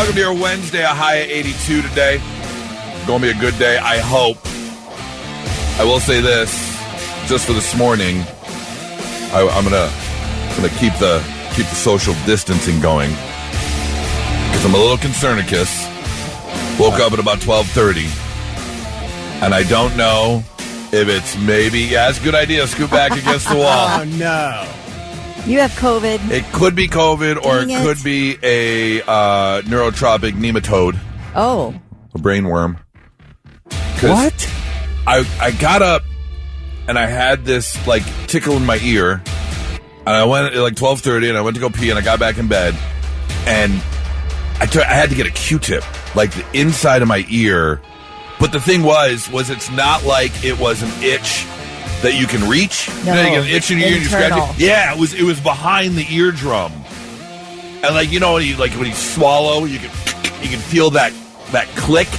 Welcome to your Wednesday, a high of 82 today. Going to be a good day, I hope. I will say this, just for this morning, I'm gonna keep the social distancing going because I'm a little concernicus. Woke up at about 12:30, and I don't know if it's maybe it's a good idea. Scoot back against the wall. Oh no. You have COVID. It could be COVID, or it could be a neurotropic nematode. Oh. A brainworm. What? I got up, and I had this, tickle in my ear, and I went at, 12:30, and I went to go pee, and I got back in bed, and I had to get a Q-tip, the inside of my ear. But the thing was it's not like it was an itch that you can reach. No, you get an itch in your ear and you scratch it. Yeah, it was behind the eardrum. And when you swallow, you can feel that click.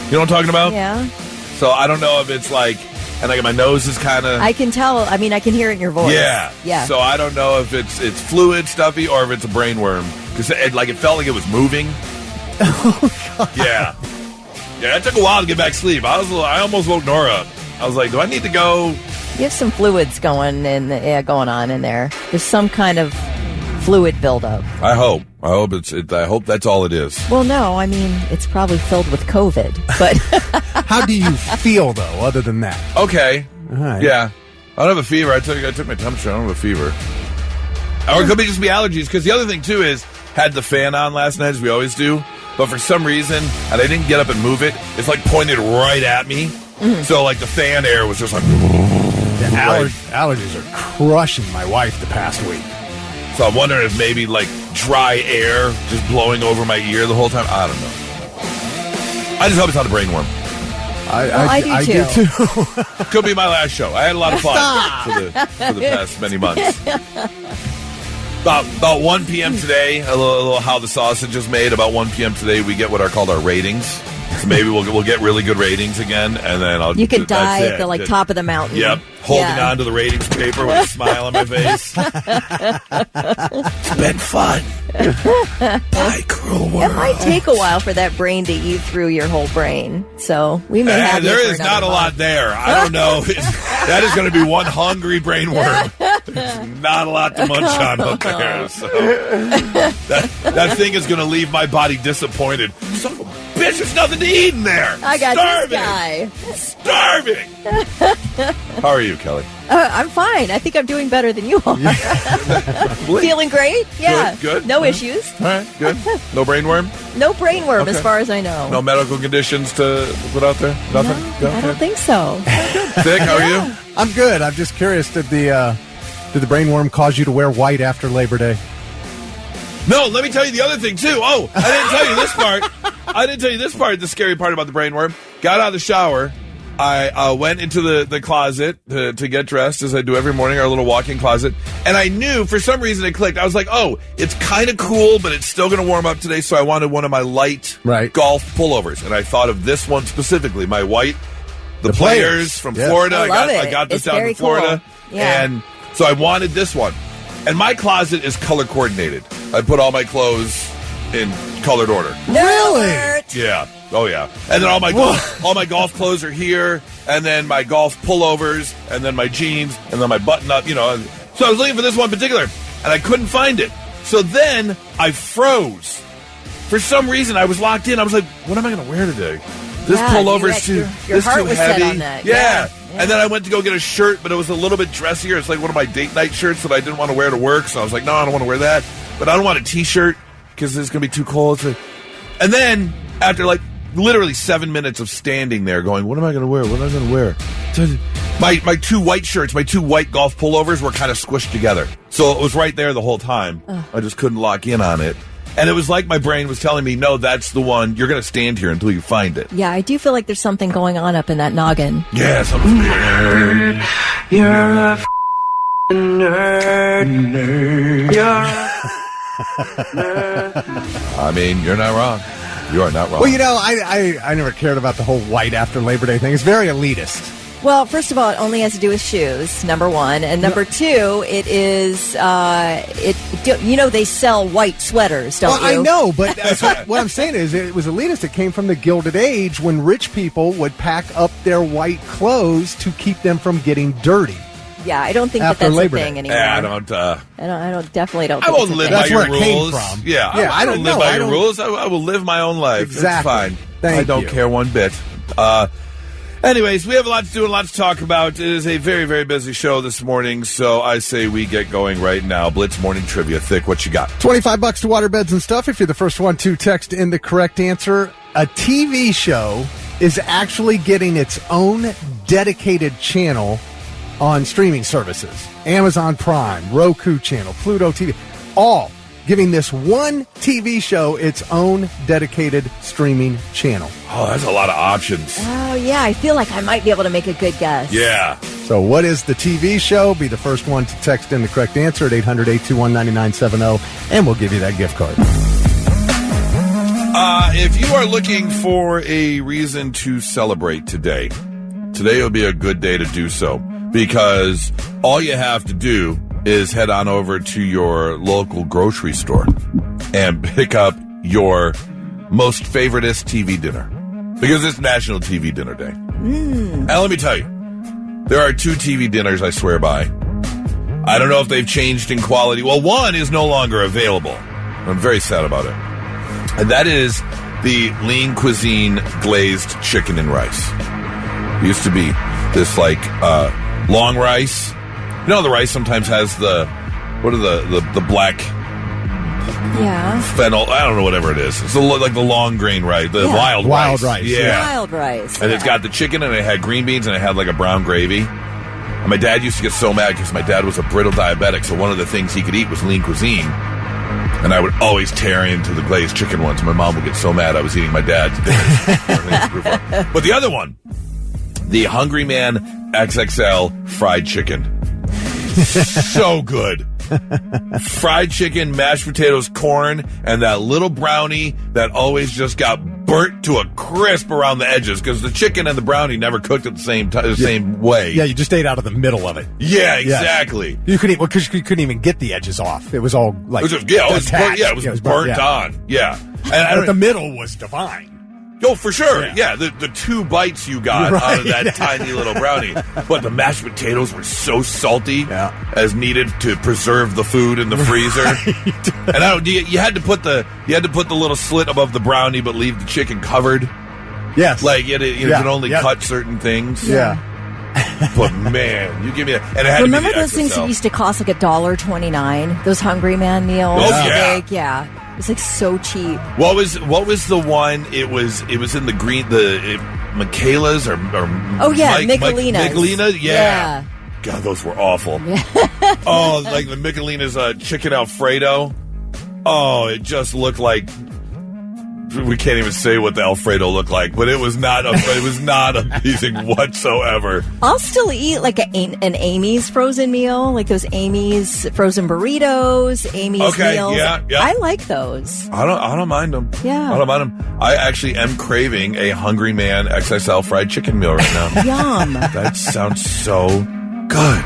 You know what I'm talking about? Yeah. So I don't know if it's and my nose is kind of. I can tell. I mean, I can hear it in your voice. Yeah. Yeah. So I don't know if it's fluid, stuffy, or if it's a brainworm because it felt like it was moving. Oh God. Yeah. Yeah, it took a while to get back to sleep. I almost woke Nora up. I was like, do I need to go? You have some fluids going on in there. There's some kind of fluid buildup. I hope that's all it is. Well, no, I mean, it's probably filled with COVID. But How do you feel though, other than that? Okay. All right. Yeah. I don't have a fever. I took my temperature. I don't have a fever. Or it could just be allergies. Because the other thing too is had the fan on last night, as we always do. But for some reason, and I didn't get up and move it, it's pointed right at me. Mm-hmm. So the fan air was just The allergies are crushing my wife the past week. So I'm wondering if maybe dry air just blowing over my ear the whole time. I don't know. I just hope it's not a brainworm. I do too. Could be my last show. I had a lot of fun for the past many months. About 1 p.m. today, a little how the sausage is made. About 1 p.m. today, we get what are called our ratings. So maybe we'll get really good ratings again, and then You can die at the top of the mountain. Yep, holding on to the ratings paper with a smile on my face. It's been fun. Bye, cruel world. It might take a while for that brain to eat through your whole brain, so we may have. There is not a lot there. I don't know. That is going to be one hungry brainworm. There's not a lot to munch on up there. So that thing is going to leave my body disappointed. Son of a bitch, there's nothing to eat in there. I got Starving. this guy. Starving. How are you, Kelly? I'm fine. I think I'm doing better than you are. Feeling great? Yeah. Good. No issues. All right, good. No brainworm? No brainworm, Okay. as far as I know. No medical conditions to put out there? Nothing? No, I don't think so. Thick, how are you? I'm good. I'm just curious, did the brainworm cause you to wear white after Labor Day? No, let me tell you the other thing, too. Oh, I didn't tell you this part. The scary part about the brainworm. Got out of the shower. I went into the closet to get dressed, as I do every morning, our little walk-in closet. And I knew, for some reason, it clicked. I was like, oh, it's kind of cool, but it's still going to warm up today, so I wanted one of my light golf pullovers. And I thought of this one specifically, my white, the players from Florida. I got this down in Florida. Cool. Yeah. And so I wanted this one. And my closet is color coordinated. I put all my clothes in colored order. Really? Yeah. Oh yeah. And then all my golf clothes are here, and then my golf pullovers, and then my jeans, and then my button up. So I was looking for this one in particular, and I couldn't find it. So then I froze. For some reason, I was locked in. I was like, "What am I going to wear today? This pullover is too your heart too was heavy." Set on that. Yeah. And then I went to go get a shirt, but it was a little bit dressier. It's like one of my date night shirts that I didn't want to wear to work. So I was like, no, I don't want to wear that. But I don't want a T-shirt because it's going to be too cold. And then after literally 7 minutes of standing there going, what am I going to wear? What am I going to wear? So my two white shirts, my two white golf pullovers were kind of squished together. So it was right there the whole time. I just couldn't lock in on it. And it was like my brain was telling me, no, that's the one. You're going to stand here until you find it. Yeah, I do feel like there's something going on up in that noggin. Yeah, something weird. You're a nerd. You're a nerd. I mean, you're not wrong. You are not wrong. Well, I never cared about the whole white after Labor Day thing. It's very elitist. Well, first of all, it only has to do with shoes, number one. And number two, it is, they sell white sweaters, don't you? I know, but that's what I'm saying is it was elitist. It came from the Gilded Age when rich people would pack up their white clothes to keep them from getting dirty. Yeah, I don't think After that's Labor a thing Day. anymore. Yeah, I definitely don't. I think won't it's a live thing. by That's your where it came rules. from. Yeah, Yeah, I don't live by your rules. I will live my own life. Exactly. It's fine. Thank I don't you. care one bit. Anyways, we have a lot to do and a lot to talk about. It is a very, very busy show this morning, so I say we get going right now. Blitz Morning Trivia. Thick, what you got? $25 to waterbeds and stuff if you're the first one to text in the correct answer. A TV show is actually getting its own dedicated channel on streaming services. Amazon Prime, Roku channel, Pluto TV, all giving this one TV show its own dedicated streaming channel. Oh, that's a lot of options. Oh, yeah, I feel like I might be able to make a good guess. Yeah. So what is the TV show? Be the first one to text in the correct answer at 800-821-9970, and we'll give you that gift card. If you are looking for a reason to celebrate today would be a good day to do so, because all you have to do is head on over to your local grocery store and pick up your most favoritist TV dinner, because it's National TV Dinner Day. And let me tell you, there are two TV dinners I swear by. I don't know if they've changed in quality. Well, one is no longer available. I'm very sad about it. And that is the Lean Cuisine glazed chicken and rice. It used to be this long rice. You know, the rice sometimes has the black fennel. I don't know, whatever it is. It's like the long grain rice, the wild rice. Yeah. Wild rice. And it's got the chicken, and it had green beans, and it had like a brown gravy. And my dad used to get so mad because my dad was a brittle diabetic, so one of the things he could eat was Lean Cuisine. And I would always tear into the glazed chicken ones. My mom would get so mad I was eating my dad's dinner. But the other one, the Hungry Man XXL fried chicken. So good. Fried chicken, mashed potatoes, corn, and that little brownie that always just got burnt to a crisp around the edges, because the chicken and the brownie never cooked at the same way. Yeah, you just ate out of the middle of it. Yeah, exactly. You couldn't, because you couldn't even get the edges off. It was all like it was burnt on. Yeah. But the middle was divine. Oh, for sure. Yeah, the two bites you got out of that tiny little brownie. But the mashed potatoes were so salty as needed to preserve the food in the freezer. And you had to put the little slit above the brownie, but leave the chicken covered. Yes. Like you can only cut certain things. Yeah. But man, you give me that. And it had Remember to be the those things that XXL. used to cost like $1.29? Those Hungry Man meals? Oh, yeah. Big, yeah. It's like so cheap. What was the one? It was in the green, Michaela's or Michelina's. Michelina, yeah. God, those were awful. Oh, like the Michelina's chicken Alfredo. Oh, it just looked like, we can't even say what the Alfredo looked like, but it was not amazing whatsoever. I'll still eat like an Amy's frozen meal, like those Amy's frozen burritos, Amy's meals. Yeah. I like those. I don't mind them. Yeah. I don't mind them. I actually am craving a Hungry Man XXL fried chicken meal right now. Yum. That sounds so good.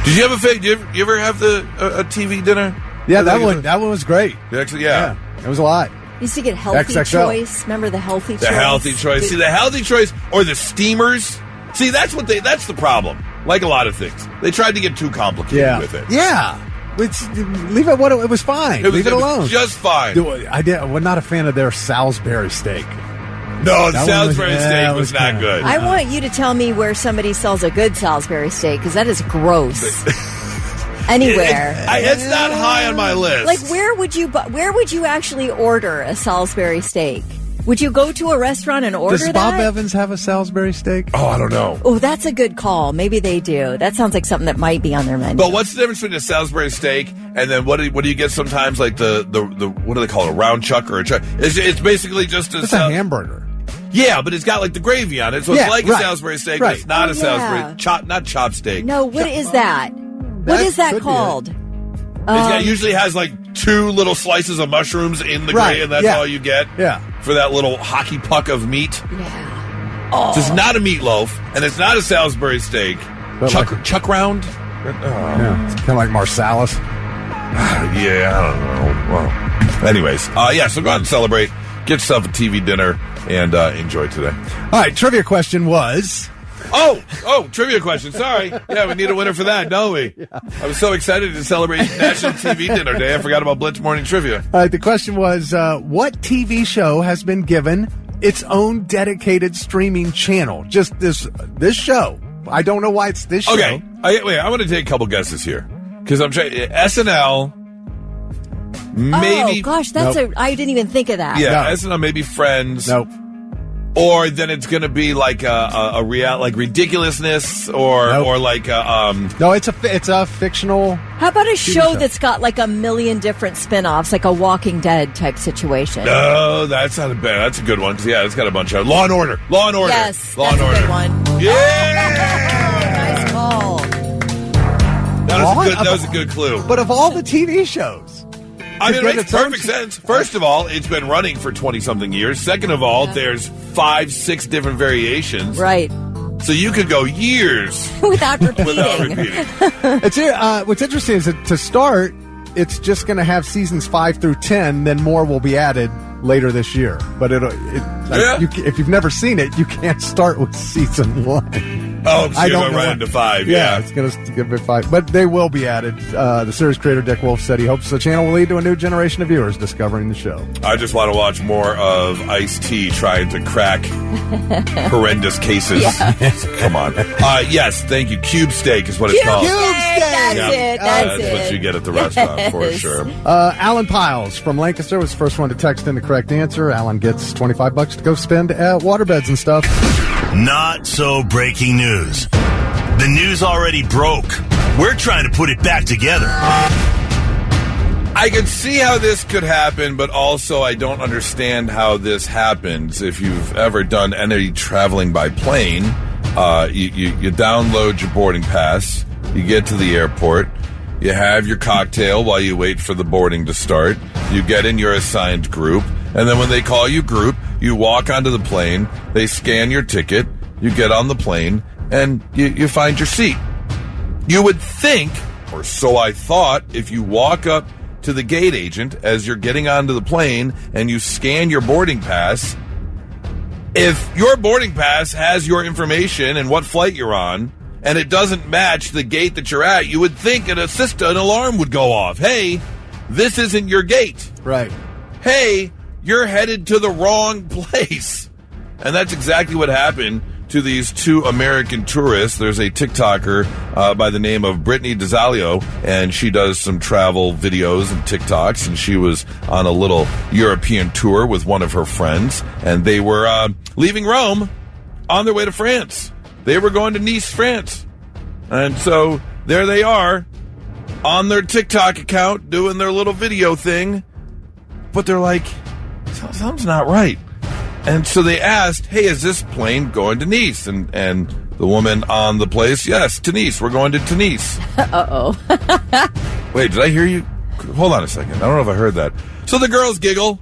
Did you have you ever have a TV dinner? Yeah, that one was great. Yeah. It was a lot. Used to get Healthy XXL. Choice. Remember the Healthy Choice? The Healthy Choice. See, the Healthy Choice or the steamers. See, that's the problem. Like a lot of things. They tried to get too complicated with it. Yeah. Leave it what it was fine. Leave it alone. Just fine. I was not a fan of their Salisbury steak. No, the Salisbury steak was not good. I want you to tell me where somebody sells a good Salisbury steak, because that is gross. Anywhere. It's not high on my list. Like, where would you actually order a Salisbury steak? Would you go to a restaurant and order Does Bob Evans have a Salisbury steak? Oh, I don't know. Oh, that's a good call. Maybe they do. That sounds like something that might be on their menu. But what's the difference between a Salisbury steak and then what do you get sometimes, like the what do they call it, a round chuck or a chuck? It's basically just a hamburger. Yeah, but it's got like the gravy on it, so it's like a Salisbury steak, but it's not a Salisbury not chop steak. No, what is that? What is that called? It usually has like two little slices of mushrooms in the gravy, and that's all you get. Yeah. For that little hockey puck of meat. Yeah. So it's not a meatloaf, and it's not a Salisbury steak. Chuck round? Yeah, it's kind of like Marsalis. Yeah, I don't know. Well, anyways, so go out and celebrate. Get yourself a TV dinner and enjoy today. All right, trivia question was... Oh, trivia question. Sorry. Yeah, we need a winner for that, don't we? Yeah. I was so excited to celebrate National TV Dinner Day. I forgot about Blitz Morning Trivia. All right, the question was, what TV show has been given its own dedicated streaming channel? Just this show. I don't know why it's this show. Okay. I want to take a couple guesses here. Because I'm trying... SNL... Maybe... Oh, gosh, I didn't even think of that. Yeah, no. SNL, maybe Friends. Nope. Or then it's going to be like a real, like Ridiculousness or like No, it's a fictional. How about a show that's got like a million different spin-offs, like a Walking Dead type situation? No, that's not a bad. That's a good one because it's got a bunch of Law and Order. Yes, Law that's and Order. A good one. Yeah, nice call. That was a good clue. But of all the TV shows. I mean, it makes perfect sense. First of all, it's been running for 20-something years. Second of all, there's 5-6 different variations. Right. So you could go years without repeating. What's interesting is that to start, it's just going to have seasons 5 through 10. Then more will be added later this year. But if you've never seen it, you can't start with season 1. Oh, so you're going to run into 5. Yeah, it's going to give it 5. But they will be added. The series creator, Dick Wolf, said he hopes the channel will lead to a new generation of viewers discovering the show. I just want to watch more of Ice-T trying to crack horrendous cases. Yeah. Come on. Yes, thank you. Cube steak is what it's called. Cube steak! That's what you get at the restaurant, for sure. Alan Piles from Lancaster was the first one to text in the correct answer. Alan gets $25 to go spend at waterbeds and stuff. Not so breaking news. The news already broke. We're trying to put it back together. I can see how this could happen, but also I don't understand how this happens. If you've ever done any traveling by plane, you download your boarding pass, you get to the airport, you have your cocktail while you wait for the boarding to start, you get in your assigned group, and then when they call you group, you walk onto the plane, they scan your ticket, you get on the plane, and you find your seat. You would think, or so I thought, if you walk up to the gate agent as you're getting onto the plane and you scan your boarding pass, if your boarding pass has your information and what flight you're on, and it doesn't match the gate that you're at, you would think an alarm would go off. Hey, this isn't your gate. Right. Hey, you're headed to the wrong place. And that's exactly what happened to these 2 American tourists. There's a TikToker by the name of Brittany DeZalio, and she does some travel videos and TikToks, and she was on a little European tour with one of her friends, and they were leaving Rome on their way to France. They were going to Nice, France. And so there they are on their TikTok account doing their little video thing, but they're like, something's not right. And so they asked, hey, is this plane going to Nice? And the woman on the place, yes, to Nice. We're going to Nice. Uh-oh. Wait, did I hear you? Hold on a second. I don't know if I heard that. So the girls giggle,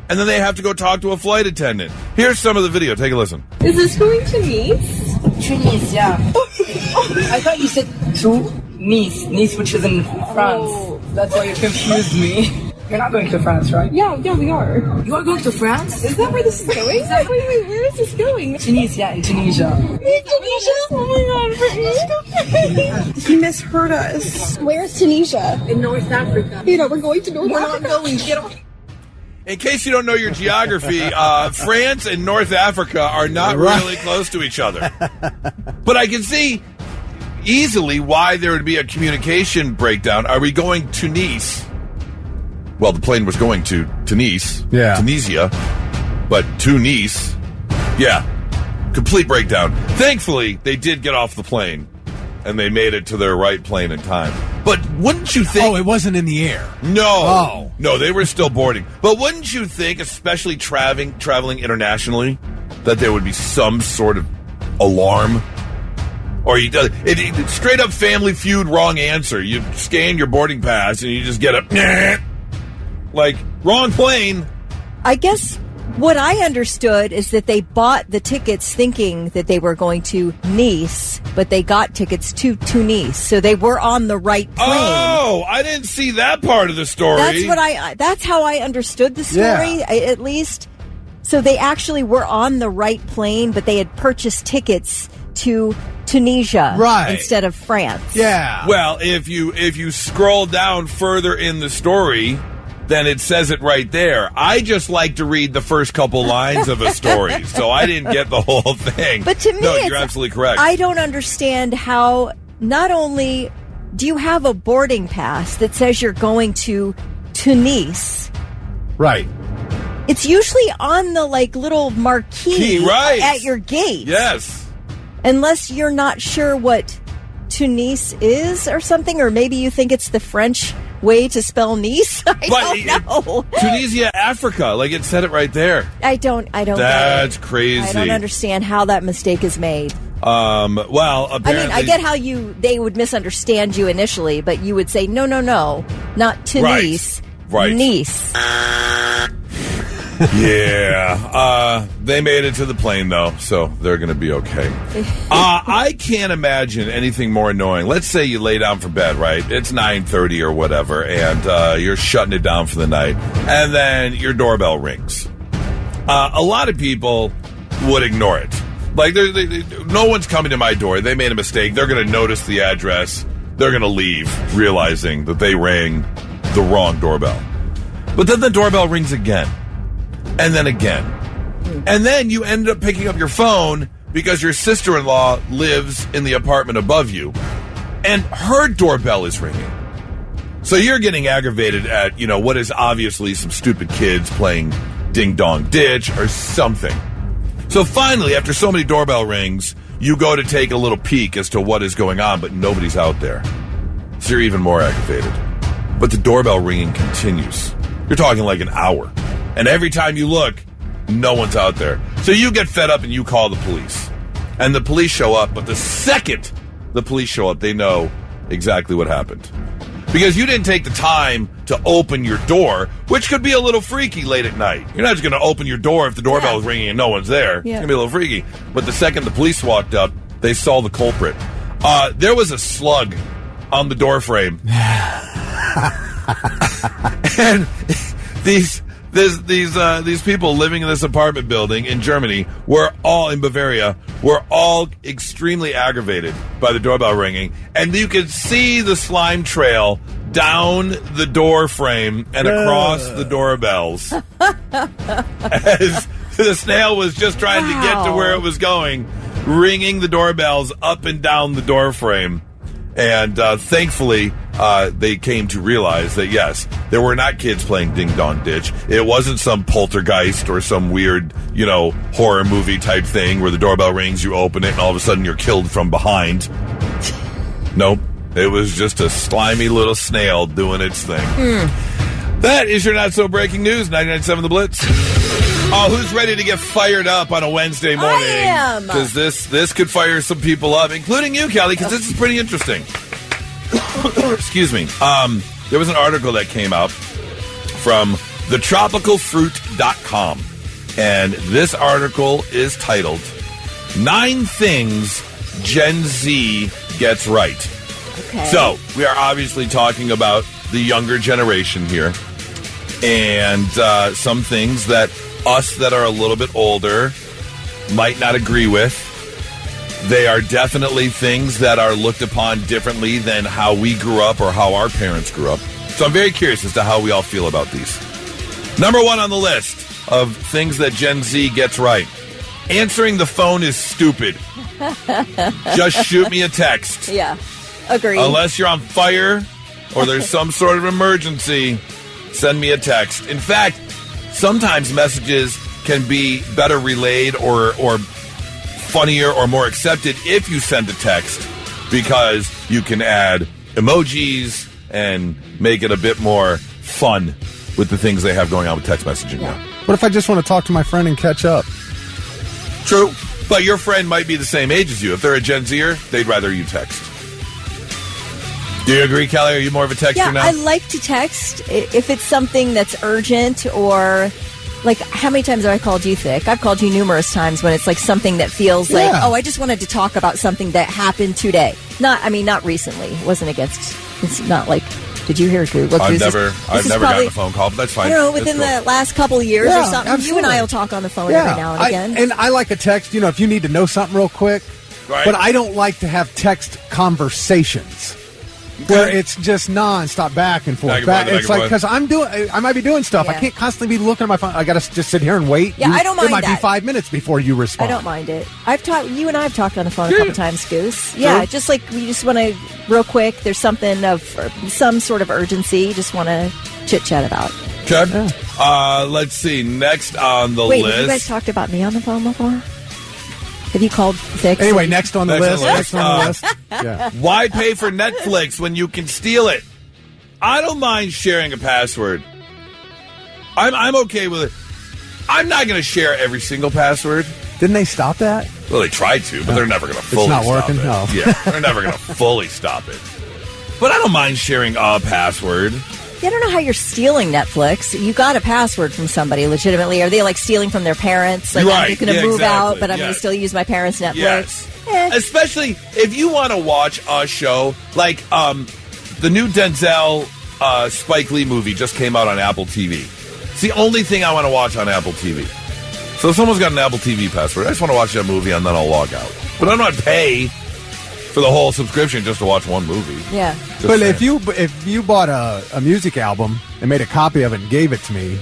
and then they have to go talk to a flight attendant. Here's some of the video. Take a listen. Is this going to Nice? To Nice, yeah. I thought you said to Nice, which is in France. Oh, that's why you confused me. You're not going to France, right? Yeah, we are. You are going to France? Is that where this is going? Wait, where is this going? Tunisia, in Tunisia. Tunisia? Oh my god, Brittany. He misheard us. Where's Tunisia? In North Africa. You know, we're going to North Africa. We're not going. Get on. In case you don't know your geography, France and North Africa are not really close to each other. But I can see easily why there would be a communication breakdown. Are we going to Nice? Well, the plane was going to Nice, Tunisia, but to Nice, complete breakdown. Thankfully, they did get off the plane, and they made it to their right plane in time. But wouldn't you think... Oh, it wasn't in the air. No. Oh. No, they were still boarding. But wouldn't you think, especially traveling internationally, that there would be some sort of alarm? Or it straight up Family Feud wrong answer. You scan your boarding pass, and you just get a... Like, wrong plane. I guess What I understood is that they bought the tickets thinking that they were going to Nice, but they got tickets to Tunis, so they were on the right plane. Oh, I didn't see that part of the story. That's how I understood the story, at least. So they actually were on the right plane, but they had purchased tickets to Tunisia instead of France. Yeah. Well, if you scroll down further in the story, then it says it right there. I just like to read the first couple lines of a story, so I didn't get the whole thing. But to me, you're absolutely correct. I don't understand how not only do you have a boarding pass that says you're going to Tunis. Right. It's usually on the little marquee at your gate. Yes. Unless you're not sure what Tunis is or something, or maybe you think it's the French way to spell Nice. I don't know. Tunisia, Africa. It said it right there. I don't That's get it. crazy. I don't understand how that mistake is made. Well, apparently... I get how they would misunderstand you initially, but you would say, no, not Tunis. Right. Nice. Yeah. They made it to the plane, though, so they're going to be okay. I can't imagine anything more annoying. Let's say you lay down for bed, right? It's 9:30 or whatever, and you're shutting it down for the night, and then your doorbell rings. A lot of people would ignore it. No one's coming to my door. They made a mistake. They're going to notice the address. They're going to leave, realizing that they rang the wrong doorbell. But then the doorbell rings again. And then again. And then you end up picking up your phone because your sister-in-law lives in the apartment above you. And her doorbell is ringing. So you're getting aggravated at, what is obviously some stupid kids playing ding-dong ditch or something. So finally, after so many doorbell rings, you go to take a little peek as to what is going on, but nobody's out there. So you're even more aggravated. But the doorbell ringing continues. You're talking an hour. And every time you look, no one's out there. So you get fed up and you call the police. And the police show up, but the second the police show up, they know exactly what happened. Because you didn't take the time to open your door, which could be a little freaky late at night. You're not just going to open your door if the doorbell is ringing and no one's there. Yeah. It's going to be a little freaky. But the second the police walked up, they saw the culprit. There was a slug on the door frame. And these people living in this apartment building in Germany in Bavaria were all extremely aggravated by the doorbell ringing, and you could see the slime trail down the door frame and across the doorbells as the snail was just trying to get to where it was going, ringing the doorbells up and down the door frame. And thankfully, they came to realize that, yes, there were not kids playing ding-dong ditch. It wasn't some poltergeist or some weird, horror movie type thing where the doorbell rings, you open it, and all of a sudden you're killed from behind. Nope. It was just a slimy little snail doing its thing. That is your not-so-breaking news, 99.7 The Blitz. Oh, who's ready to get fired up on a Wednesday morning? I am. Because this could fire some people up, including you, Kelly, because this is pretty interesting. Excuse me. There was an article that came out from thetropicalfruit.com, and this article is titled 9 Things Gen Z Gets Right. Okay. So, we are obviously talking about the younger generation here, and some things that us that are a little bit older might not agree with. They are definitely things that are looked upon differently than how we grew up or how our parents grew up. So I'm very curious as to how we all feel about these. Number 1 on the list of things that Gen Z gets right. Answering the phone is stupid. Just shoot me a text. Yeah, agreed. Unless you're on fire or there's some sort of emergency, send me a text. In fact, sometimes messages can be better relayed or funnier or more accepted if you send a text, because you can add emojis and make it a bit more fun with the things they have going on with text messaging now. What if I just want to talk to my friend and catch up? True, but your friend might be the same age as you. If they're a Gen Zer, they'd rather you text. Do you agree, Kelly? Are you more of a texter now? Yeah, I like to text if it's something that's urgent or Like, how many times have I called you thick? I've called you numerous times when it's like something that feels like, oh, I just wanted to talk about something that happened today. Not recently. It wasn't against, it's not like, did you hear Google? I've never gotten a phone call, but that's fine. I don't know, within the last couple of years or something. Absolutely. You and I will talk on the phone every now and again. And I like a text, if you need to know something real quick. Right. But I don't like to have text conversations. Where it's just nonstop back and forth. It's like, because I might be doing stuff. I can't constantly be looking at my phone. I got to just sit here and wait. Yeah, I don't mind that. It might be 5 minutes before you respond. I don't mind it. You and I have talked on the phone a couple times, Goose. Yeah, just like we just want to, real quick, there's something of some sort of urgency you just want to chit-chat about. Okay. Let's see. Next on the list. Wait, have you guys talked about me on the phone before? Have you called thick? Anyway, next on the list. Yeah. Why pay for Netflix when you can steal it? I don't mind sharing a password. I'm okay with it. I'm not going to share every single password. Didn't they stop that? Well, they tried to, but they're never going to fully stop it. It's not working? No. Yeah, they're never going to fully stop it. But I don't mind sharing a password. Yeah, I don't know how you're stealing Netflix. You got a password from somebody legitimately. Are they like stealing from their parents? Like, I'm just going to move out, but I'm going to still use my parents' Netflix. Yes. Especially if you want to watch a show like the new Denzel Spike Lee movie just came out on Apple TV. It's the only thing I want to watch on Apple TV. So if someone's got an Apple TV password, I just want to watch that movie and then I'll log out. But I'm not pay for the whole subscription just to watch one movie. Yeah. But if you bought a music album and made a copy of it and gave it to me,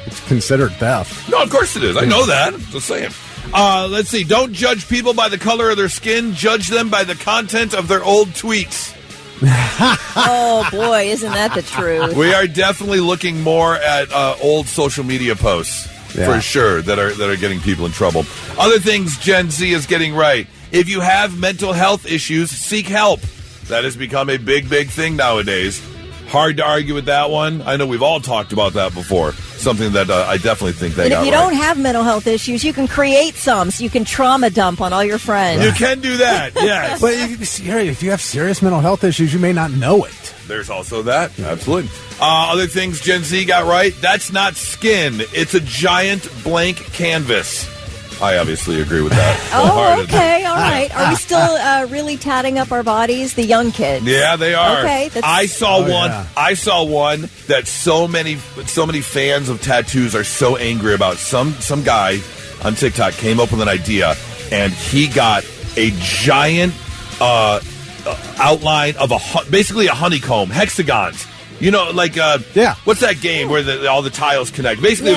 it's considered theft. No, of course it is. I know that. Just saying. Let's see. Don't judge people by the color of their skin. Judge them by the content of their old tweets. Oh, boy, isn't that the truth? We are definitely looking more at old social media posts, for sure, that are getting people in trouble. Other things Gen Z is getting right. If you have mental health issues, seek help. That has become a big, big thing nowadays. Hard to argue with that one. I know we've all talked about that before. Something that I definitely think they got right. And if you don't have mental health issues, you can create some, so you can trauma dump on all your friends. You can do that, yes. But if you have serious mental health issues, you may not know it. There's also that. Absolutely. Other things Gen Z got right. That's not skin. It's a giant blank canvas. I obviously agree with that. Oh, okay, all right. Are we still really tatting up our bodies? The young kids. Yeah, they are. Okay. I saw one. Yeah. I saw one that so many fans of tattoos are so angry about. Some guy on TikTok came up with an idea, and he got a giant outline of basically a honeycomb, hexagons. You know, like, what's that game where all the tiles connect? Basically,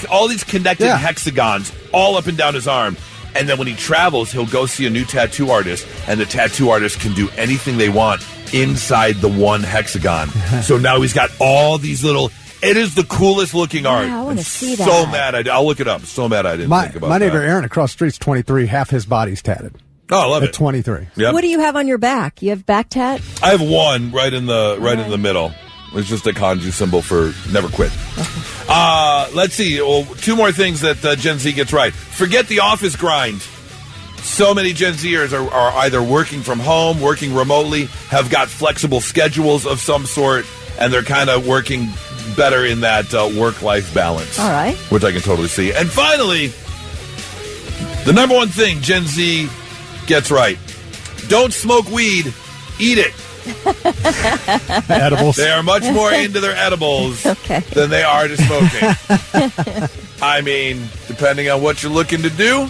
all these connected hexagons all up and down his arm. And then when he travels, he'll go see a new tattoo artist, and the tattoo artist can do anything they want inside the one hexagon. So now he's got all these little... It is the coolest looking art. I want to see that. So mad. I'll look it up. So mad I didn't think about that. My neighbor Aaron across the street's 23. Half his body's tatted. Oh, I love it. At 23. Yep. What do you have on your back? You have back tat? I have one right in the middle. It's just a kanji symbol for never quit. Let's see. Well, two more things that Gen Z gets right. Forget the office grind. So many Gen Zers are either working from home, working remotely, have got flexible schedules of some sort, and they're kind of working better in that work-life balance. All right. Which I can totally see. And finally, the number one thing Gen Z gets right. Don't smoke weed. Eat it. Edibles. They are much more into their edibles than they are to smoking. I mean, depending on what you're looking to do,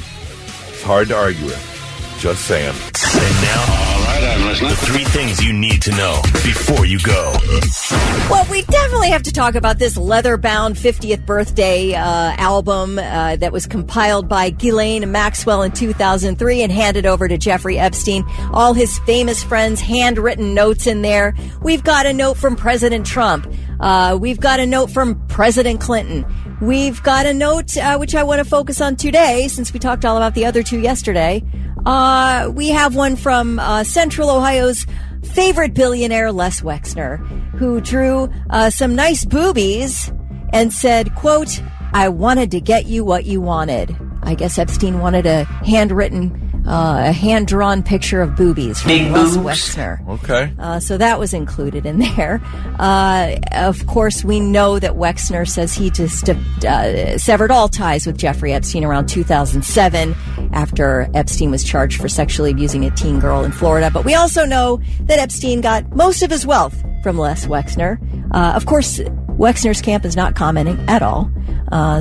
it's hard to argue with. Just saying. And now, all right, I'm listening. The three things you need to know before you go. Well, we definitely have to talk about this leather-bound 50th birthday album that was compiled by Ghislaine Maxwell in 2003 and handed over to Jeffrey Epstein. All his famous friends' handwritten notes in there. We've got a note from President Trump. We've got a note from President Clinton. We've got a note, which I want to focus on today, since we talked all about the other two yesterday. We have one from Central Ohio's favorite billionaire, Les Wexner, who drew some nice boobies and said, quote, "I wanted to get you what you wanted." I guess Epstein wanted a handwritten a hand-drawn picture of boobies from Les Wexner. Okay. So that was included in there. Of course, we know that Wexner says he just severed all ties with Jeffrey Epstein around 2007 after Epstein was charged for sexually abusing a teen girl in Florida. But we also know that Epstein got most of his wealth from Les Wexner. Of course, Wexner's camp is not commenting at all.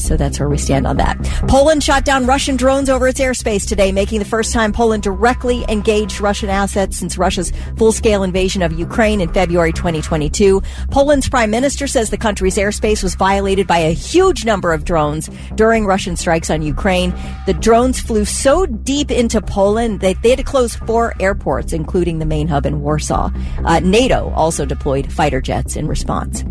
So that's where we stand on that. Poland shot down Russian drones over its airspace today, making the first time Poland directly engaged Russian assets since Russia's full-scale invasion of Ukraine in February 2022. Poland's prime minister says the country's airspace was violated by a huge number of drones during Russian strikes on Ukraine. The drones flew so deep into Poland that they had to close 4 airports, including the main hub in Warsaw. NATO also deployed fighter jets in response.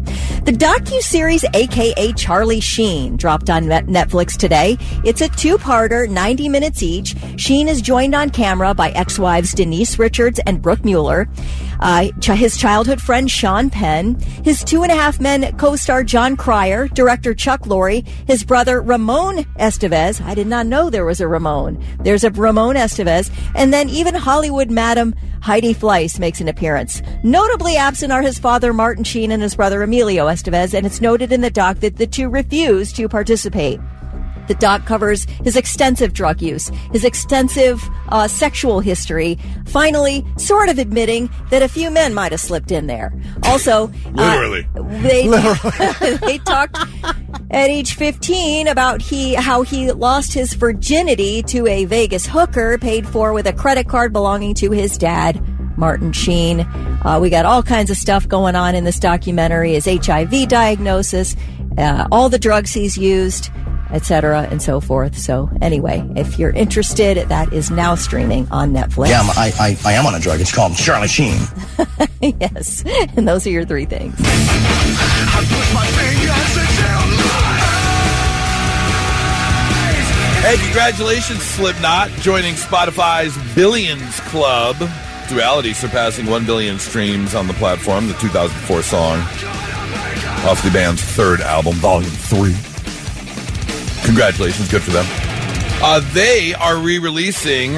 The docuseries AKA Charlie Sheen dropped on Netflix today. It's a 2-parter, 90 minutes each. Sheen is joined on camera by ex-wives Denise Richards and Brooke Mueller, his childhood friend Sean Penn, his 2.5 Men co-star John Cryer, director Chuck Lorre, his brother Ramon Estevez. I did not know there was a Ramon. There's a Ramon Estevez. And then even Hollywood madam Heidi Fleiss makes an appearance. Notably absent are his father Martin Sheen and his brother Emilio Estevez, and it's noted in the doc that the two refused to participate. The doc covers his extensive drug use, his extensive sexual history, finally sort of admitting that a few men might have slipped in there. Also, literally, they talked at age 15 about how he lost his virginity to a Vegas hooker paid for with a credit card belonging to his dad, Martin Sheen. We got all kinds of stuff going on in this documentary, his HIV diagnosis, all the drugs he's used, etc., and so forth. So anyway, if you're interested, that is now streaming on Netflix. Yeah, I am on a drug. It's called Charlie Sheen. Yes, and those are your 3 things. Hey, congratulations, Slipknot, joining Spotify's Billions Club. Duality surpassing 1 billion streams on the platform, the 2004 song off the band's 3rd album, Volume 3. Congratulations, good for them. They are re-releasing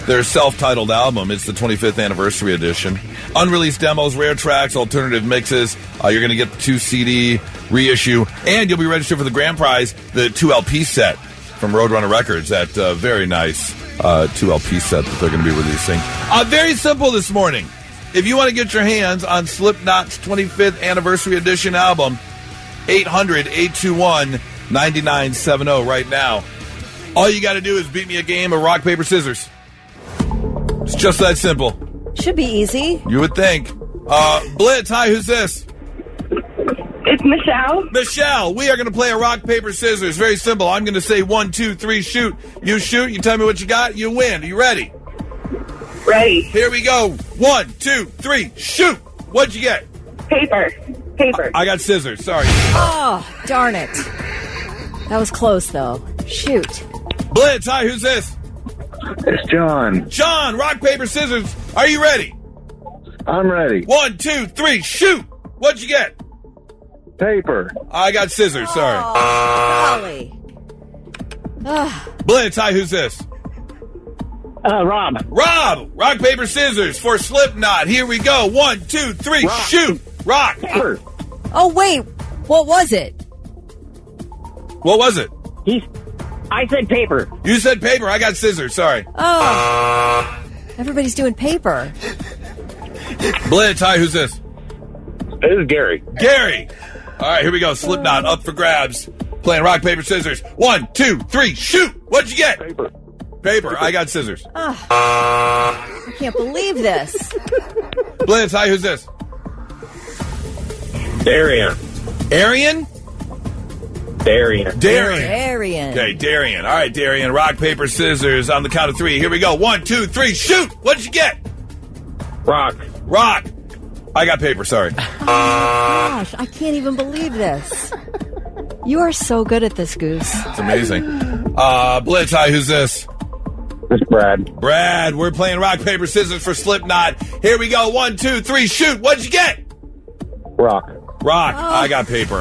their self-titled album. It's the 25th anniversary edition. Unreleased demos, rare tracks, alternative mixes. You're going to get the 2 CD reissue, and you'll be registered for the grand prize, the 2 LP set from Roadrunner Records. That very nice 2 LP set that they're going to be releasing. Very simple this morning. If you want to get your hands on Slipknot's 25th anniversary edition album, 800-821-9970 right now. All you got to do is beat me a game of rock, paper, scissors. It's just that simple. Should be easy. You would think. Blitz, hi, who's this? It's Michelle. Michelle, we are going to play a rock, paper, scissors. Very simple. I'm going to say 1, 2, 3, shoot. You shoot, you tell me what you got, you win. Are you ready? Ready. Here we go. 1, 2, 3, shoot. What'd you get? Paper. I got scissors. Sorry. Oh, darn it. That was close, though. Shoot. Blitz, hi, who's this? It's John. John, rock, paper, scissors. Are you ready? I'm ready. 1, 2, 3, shoot. What'd you get? Paper. I got scissors. Sorry. Golly. Blitz, hi, who's this? Rob. Rob, rock, paper, scissors for Slipknot. Here we go. 1, 2, 3, rock. Shoot. Rock. Paper. Oh, wait. What was it? What was it? I said paper. You said paper. I got scissors. Sorry. Oh. Everybody's doing paper. Blitz, hi, who's this? This is Gary. Gary. All right, here we go. Slipknot up for grabs. Playing rock, paper, scissors. 1, 2, 3, shoot. What'd you get? Paper. I got scissors. I can't believe this. Blitz, hi, who's this? Darian. Arian? Darian. Okay, Darian. All right, Darian. Rock, paper, scissors on the count of 3. Here we go. 1, 2, 3, shoot. What'd you get? Rock. I got paper, sorry. Oh, my gosh. I can't even believe this. You are so good at this, Goose. It's amazing. Blitz, hi, who's this? This is Brad. Brad, we're playing rock, paper, scissors for Slipknot. Here we go. 1, 2, 3, shoot. What'd you get? Rock. I got paper.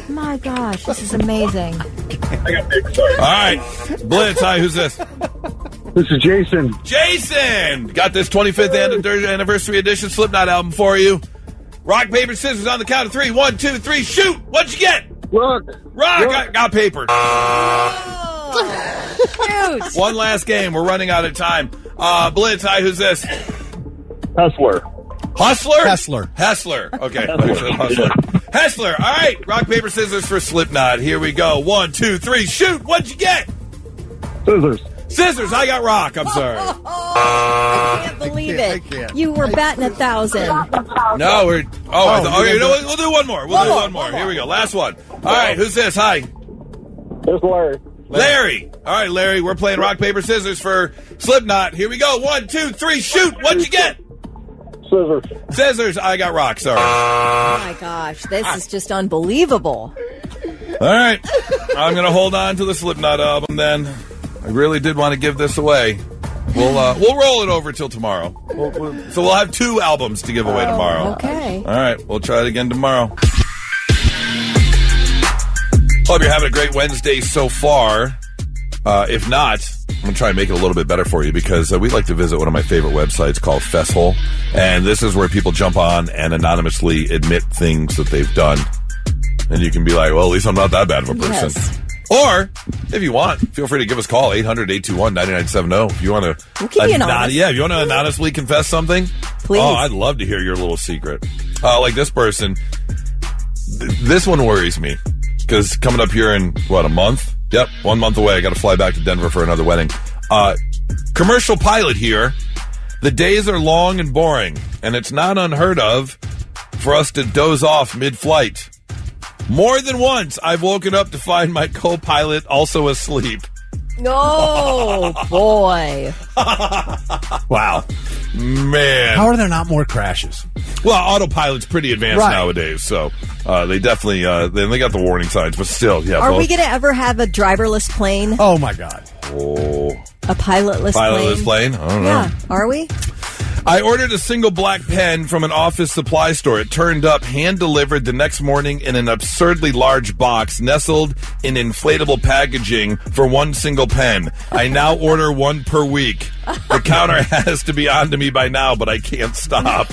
My gosh, this is amazing. I got paper. All right. Blitz, hi, who's this? This is Jason. Jason! Got this 25th anniversary edition Slipknot album for you. Rock, paper, scissors on the count of 3. 1, 2, 3, shoot! What'd you get? Rock. Rock! Got paper. Cute. One last game. We're running out of time. Blitz, hi, who's this? Hustler. Hustler? Hessler. Okay. Hustler. Hessler. All right. Rock, paper, scissors for Slipknot. Here we go. 1, 2, 3, shoot! What'd you get? Scissors. Scissors. I got rock. I'm sorry. I can't believe it. You were batting 1,000. No, we're... okay, we'll do one more. We'll do one more. Here we go. Last one. All right, who's this? Hi. This is Larry. Larry. All right, Larry, we're playing rock, paper, scissors for Slipknot. Here we go. 1, 2, 3, shoot! What'd you get? Scissors. Scissors. I got rock. Sorry. Oh, my gosh. This is just unbelievable. All right. I'm going to hold on to the Slipknot album then. I really did want to give this away. We'll roll it over till tomorrow. So we'll have 2 albums to give away tomorrow. Okay. All right. We'll try it again tomorrow. Hope you're having a great Wednesday so far. If not, I'm going to try and make it a little bit better for you because we like to visit one of my favorite websites called Fesshole. And this is where people jump on and anonymously admit things that they've done. And you can be like, well, at least I'm not that bad of a person. Yes. Or, if you want, feel free to give us a call, 800-821-9970. If you want to... We'll keep you anonymous. Yeah, if you want to anonymously confess something. Please. Oh, I'd love to hear your little secret. Like this person. This one worries me. Because coming up here in, a month? Yep, 1 month away. I got to fly back to Denver for another wedding. Commercial pilot here. The days are long and boring, and it's not unheard of for us to doze off mid-flight. More than once, I've woken up to find my co-pilot also asleep. Oh, boy. Wow. Man. How are there not more crashes? Well, autopilot's pretty advanced nowadays, so they definitely they got the warning signs, but still, yeah. Are we going to ever have a driverless plane? Oh, my God. Oh. A pilotless plane? I don't know. Yeah, are we? I ordered a single black pen from an office supply store. It turned up hand-delivered the next morning in an absurdly large box nestled in inflatable packaging for one single pen. I now order one per week. The counter has to be on to me by now, but I can't stop.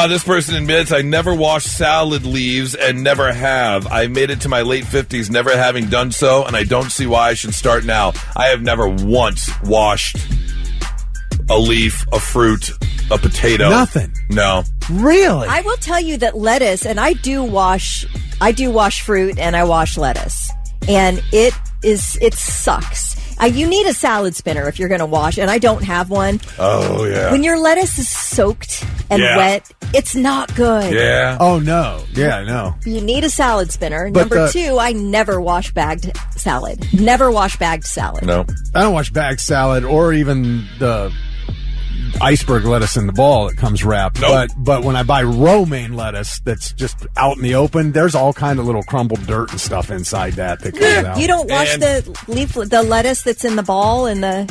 This person admits, I never wash salad leaves and never have. I made it to my late 50s never having done so, and I don't see why I should start now. I have never once washed a leaf, a fruit, a potato. Nothing. No. Really? I will tell you that lettuce, and I do wash fruit and I wash lettuce. And it sucks. You need a salad spinner if you're going to wash, and I don't have one. Oh, yeah. When your lettuce is soaked and wet, it's not good. Yeah. Oh, no. Yeah, I know. You need a salad spinner. But Number 2, I never wash bagged salad. Never wash bagged salad. No. I don't wash bagged salad or even the iceberg lettuce in the ball that comes wrapped. Nope. But when I buy romaine lettuce that's just out in the open, there's all kind of little crumbled dirt and stuff inside that comes out. You don't wash the lettuce that's in the ball and the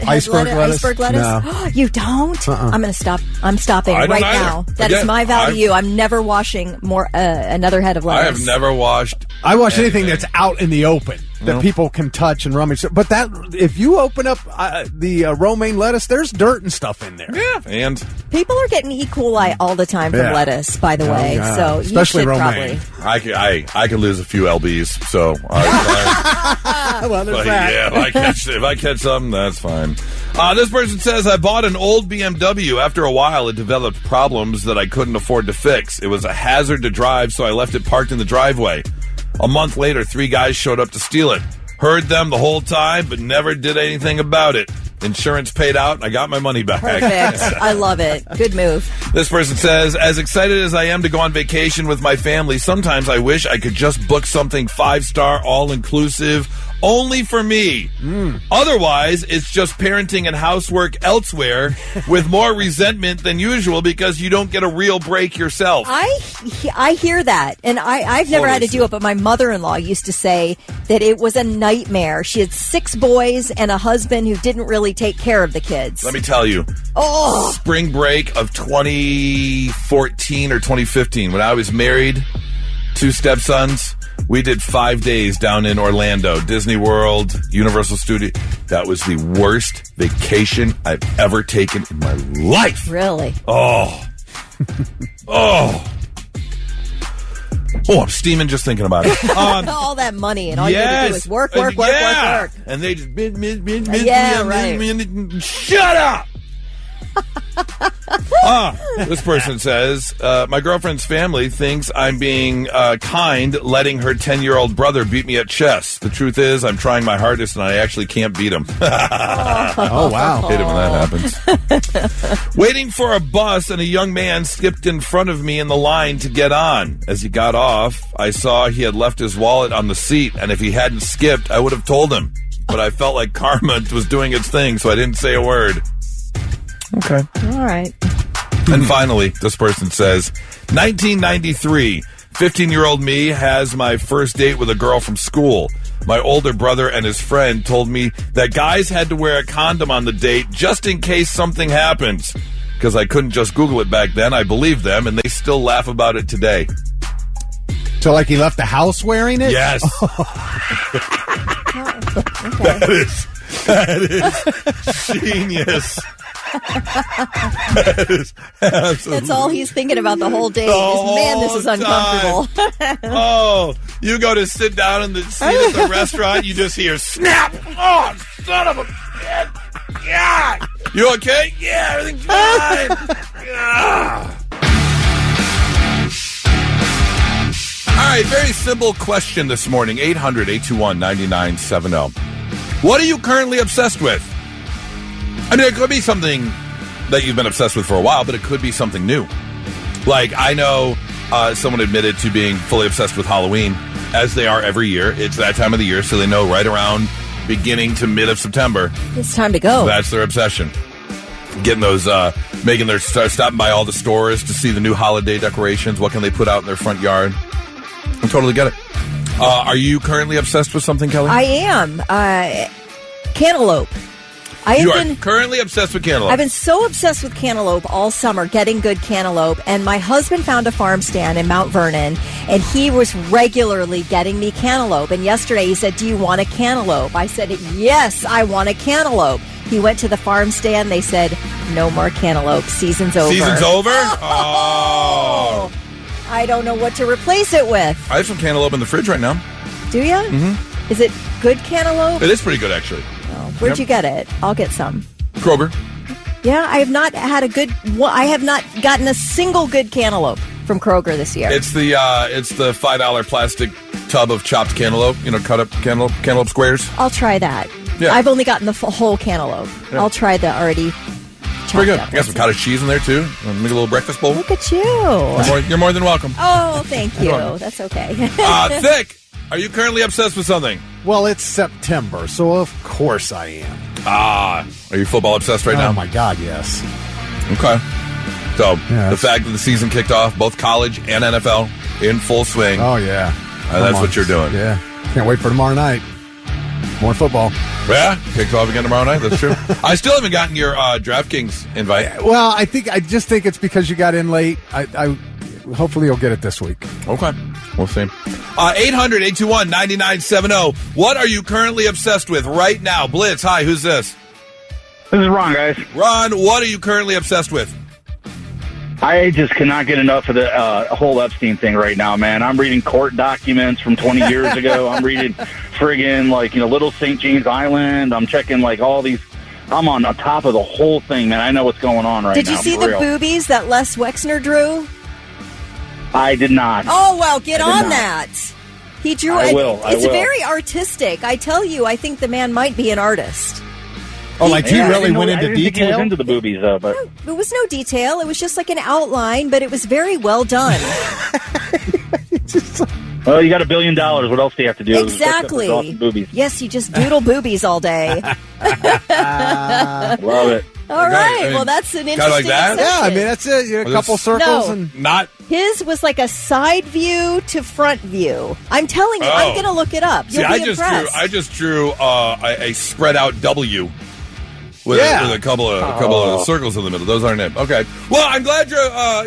iceberg lettuce? No. You don't? I'm going to stop. I'm stopping right now. That is my vow to you. I'm never washing another head of lettuce. I have never washed. I wash anything that's out in the open that people can touch and rummage. But that if you open up the romaine lettuce, there's dirt and stuff in there. Yeah, and people are getting E. coli all the time from lettuce, by the way. Yeah. So especially you should romaine. probably. I could lose a few lbs. So well, there's that. Yeah, if I catch something, that's fine. This person says, I bought an old BMW. After a while, it developed problems that I couldn't afford to fix. It was a hazard to drive, so I left it parked in the driveway. A month later, 3 guys showed up to steal it. Heard them the whole time, but never did anything about it. Insurance paid out, and I got my money back. Perfect. I love it. Good move. This person says, as excited as I am to go on vacation with my family, sometimes I wish I could just book something 5-star, all-inclusive, only for me. Otherwise, it's just parenting and housework elsewhere with more resentment than usual because you don't get a real break yourself. I hear that, and I've never had to do it, but my mother-in-law used to say that it was a nightmare. She had 6 boys and a husband who didn't really take care of the kids. Let me tell you. Spring break of 2014 or 2015, when I was married, 2 stepsons, We did 5 days down in Orlando, Disney World, Universal Studio. That was the worst vacation I've ever taken in my life. Really? Oh. Oh, I'm steaming just thinking about it. All that money and all you have to do is work. And they just right. Shut up. This person says, my girlfriend's family thinks I'm being kind, letting her 10-year-old brother beat me at chess. The truth is, I'm trying my hardest, and I actually can't beat him. Oh, wow. Hate it when that happens. Waiting for a bus, and a young man skipped in front of me in the line to get on. As he got off, I saw he had left his wallet on the seat, and if he hadn't skipped, I would have told him. But I felt like karma was doing its thing, so I didn't say a word. Okay. All right. And finally, this person says, 1993, 15-year-old me has my first date with a girl from school. My older brother and his friend told me that guys had to wear a condom on the date just in case something happens. Because I couldn't just Google it back then. I believed them, and they still laugh about it today. So like he left the house wearing it? Yes. Okay. That is genius. That is absolutely. That's all he's thinking about the whole day. Man, this is uncomfortable. Oh, you go to sit down in the seat at the restaurant, you just hear snap. Oh, son of a bitch. Yeah. You okay? Yeah, everything's fine. Yeah. All right, very simple question this morning. 800-821-9970. What are you currently obsessed with? I mean, it could be something that you've been obsessed with for a while, but it could be something new. Like, I know someone admitted to being fully obsessed with Halloween, as they are every year. It's that time of the year, so they know right around beginning to mid of September. It's time to go. That's their obsession. Getting those, stopping by all the stores to see the new holiday decorations. What can they put out in their front yard? I totally get it. Are you currently obsessed with something, Kelly? I am. Cantaloupe. You are currently obsessed with cantaloupe. I've been so obsessed with cantaloupe all summer, getting good cantaloupe. And my husband found a farm stand in Mount Vernon, and he was regularly getting me cantaloupe. And yesterday he said, "Do you want a cantaloupe?" I said, "Yes, I want a cantaloupe." He went to the farm stand. They said, "No more cantaloupe. Season's over." Season's over? Oh. I don't know what to replace it with. I have some cantaloupe in the fridge right now. Do you? Mm-hmm. Is it good cantaloupe? It is pretty good, actually. Oh, where'd you get it? I'll get some. Kroger. Yeah, I have not had I have not gotten a single good cantaloupe from Kroger this year. It's the $5 plastic tub of chopped cantaloupe. Cut up cantaloupe squares. I'll try that. Yeah. I've only gotten the whole cantaloupe. Yeah. I'll try the already chopped pretty good. up. You got some cottage cheese in there too. Make a little breakfast bowl. Look at you. You're more than welcome. Oh, thank you. That's okay. Thick. Are you currently obsessed with something? Well, it's September, so of course I am. Are you football obsessed right now? Oh, my God, yes. Okay. So, the fact that the season kicked off, both college and NFL, in full swing. Oh, yeah. That's what you're doing. Yeah. Can't wait for tomorrow night. More football. Yeah, kicks off again tomorrow night. That's true. I still haven't gotten your DraftKings invite. Well, I just think it's because you got in late. I hopefully you'll get it this week. Okay. We'll see. 800-821-9970. What are you currently obsessed with right now? Blitz, hi, who's this? This is Ron, guys. Ron, what are you currently obsessed with? I just cannot get enough of the whole Epstein thing right now, man. I'm reading court documents from 20 years ago. I'm reading friggin' Little St. James Island. I'm checking all these. I'm on top of the whole thing, man. I know what's going on right now. Did you see the boobies that Les Wexner drew? I did not. Oh, well, get on that. He drew it. It's very artistic. I tell you, I think the man might be an artist. He really went into detail? detail? Think he was into the boobies, though. But no, it was no detail. It was just like an outline, but it was very well done. Well, you got $1 billion. What else do you have to do? Exactly. Boobies. Yes, you just doodle boobies all day. Love it. All right. Well, that's an interesting like that? Yeah, I mean, that's it. A couple circles. And not. His was like a side view to front view. I'm telling you, I'm going to look it up. You'll be impressed. I just drew a spread out W with a couple of circles in the middle. Those aren't it. Okay. Well, I'm glad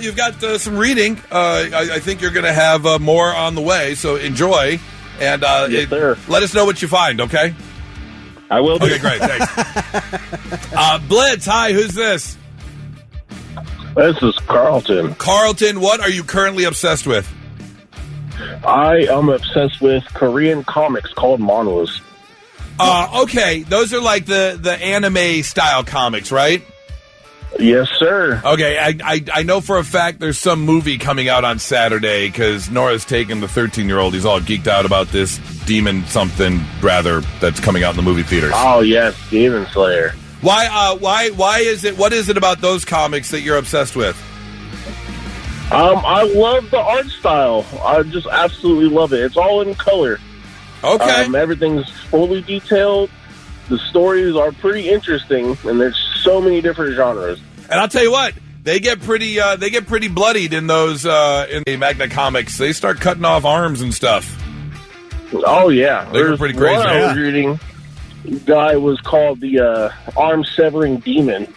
you've got some reading. I think you're going to have more on the way, so enjoy. And yes, let us know what you find, okay? I will do. Okay, great. Thanks. Blitz, hi, who's this? This is Carlton. Carlton, what are you currently obsessed with? I am obsessed with Korean comics called manhwas. Okay, those are like the anime style comics, right? Yes, sir. Okay, I know for a fact there's some movie coming out on Saturday because Nora's taking the 13-year-old. He's all geeked out about this demon something, rather, that's coming out in the movie theaters. Oh, yes, Demon Slayer. Why is it, what is it about those comics that you're obsessed with? I love the art style. I just absolutely love it. It's all in color. Okay. Everything's fully detailed. The stories are pretty interesting, and there's so many different genres. And I'll tell you what, they get pretty bloodied in those in the Magna comics. They start cutting off arms and stuff. Oh yeah, they were pretty crazy. One I was reading, the guy was called the arm-severing demon.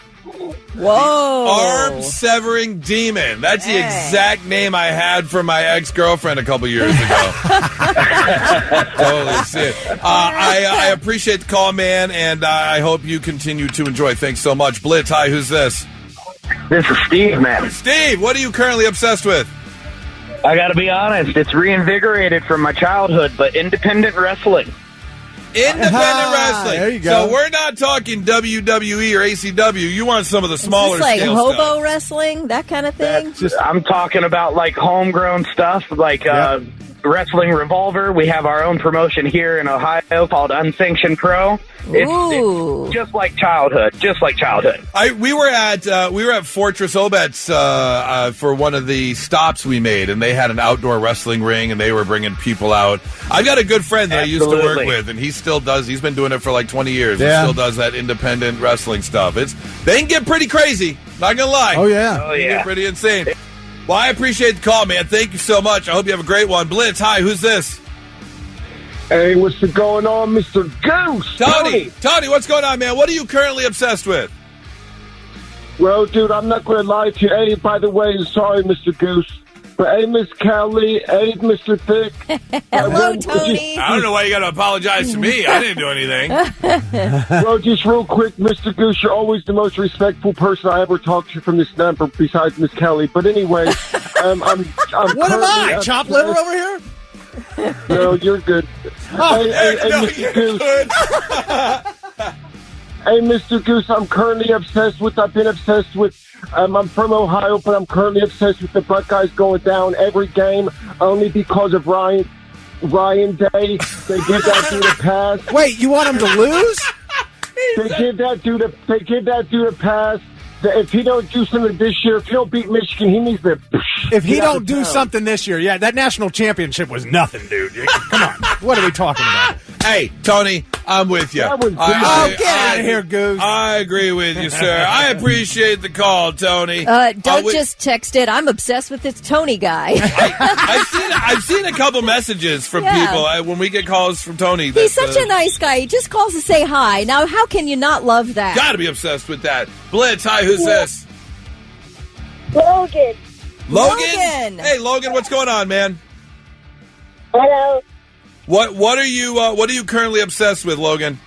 Whoa! Arm-severing demon. That's the exact name I had for my ex-girlfriend a couple years ago. Totally see it. I appreciate the call, man, and I hope you continue to enjoy. Thanks so much. Blitz, hi, who's this? This is Steve, man. Steve, what are you currently obsessed with? I gotta be honest, it's reinvigorated from my childhood, but independent wrestling. Independent wrestling. There you go. So we're not talking WWE or ACW. You want some of the smaller like scale hobo stuff. wrestling, that kind of thing? I'm talking about like homegrown stuff, like Wrestling Revolver. We have our own promotion here in Ohio called Unsanctioned Pro. It's just like childhood. We were at Fortress Obet's for one of the stops we made, and they had an outdoor wrestling ring, and they were bringing people out. I've got a good friend that I used to work with, and he still does. He's been doing it for like 20 years. Yeah. He still does that independent wrestling stuff. They can get pretty crazy. Not gonna lie. Oh yeah. Oh They yeah. get pretty insane. Well, I appreciate the call, man. Thank you so much. I hope you have a great one. Blitz, hi, who's this? Hey, what's going on, Mr. Goose? Tony, what's going on, man? What are you currently obsessed with? Well, dude, I'm not going to lie to you. Hey, by the way, sorry, Mr. Goose. But hey, Miss Cowley, hey, Mr. Thick. Hello, Tony. I don't know why you got to apologize to me. I didn't do anything. Well, just real quick, Mr. Goose, you're always the most respectful person I ever talked to from this number besides Miss Kelly. But anyway, I'm What am I? Chopped liver over here? No, you're good. Hey, Mr. Goose. Hey, Mr. Goose, I'm currently obsessed with, I'm from Ohio, but I'm currently obsessed with the Buckeyes going down every game only because of Ryan Day. They give that dude a pass. Wait, you want him to lose? They give that dude a pass. If he don't do something this year, if he don't beat Michigan, he needs to. If he don't do something this year, that national championship was nothing, dude. Come on, what are we talking about? Hey, Tony, I'm with you. That was Get out of here, Goose. I agree with you, sir. I appreciate the call, Tony. Don't just text it. I'm obsessed with this Tony guy. I've seen a couple messages from people when we get calls from Tony. He's such a nice guy. He just calls to say hi. Now, how can you not love that? Got to be obsessed with that. Blitz, hi, who's this? Logan. Logan? Hey, Logan, what's going on, man? Hello. What are you currently obsessed with, Logan?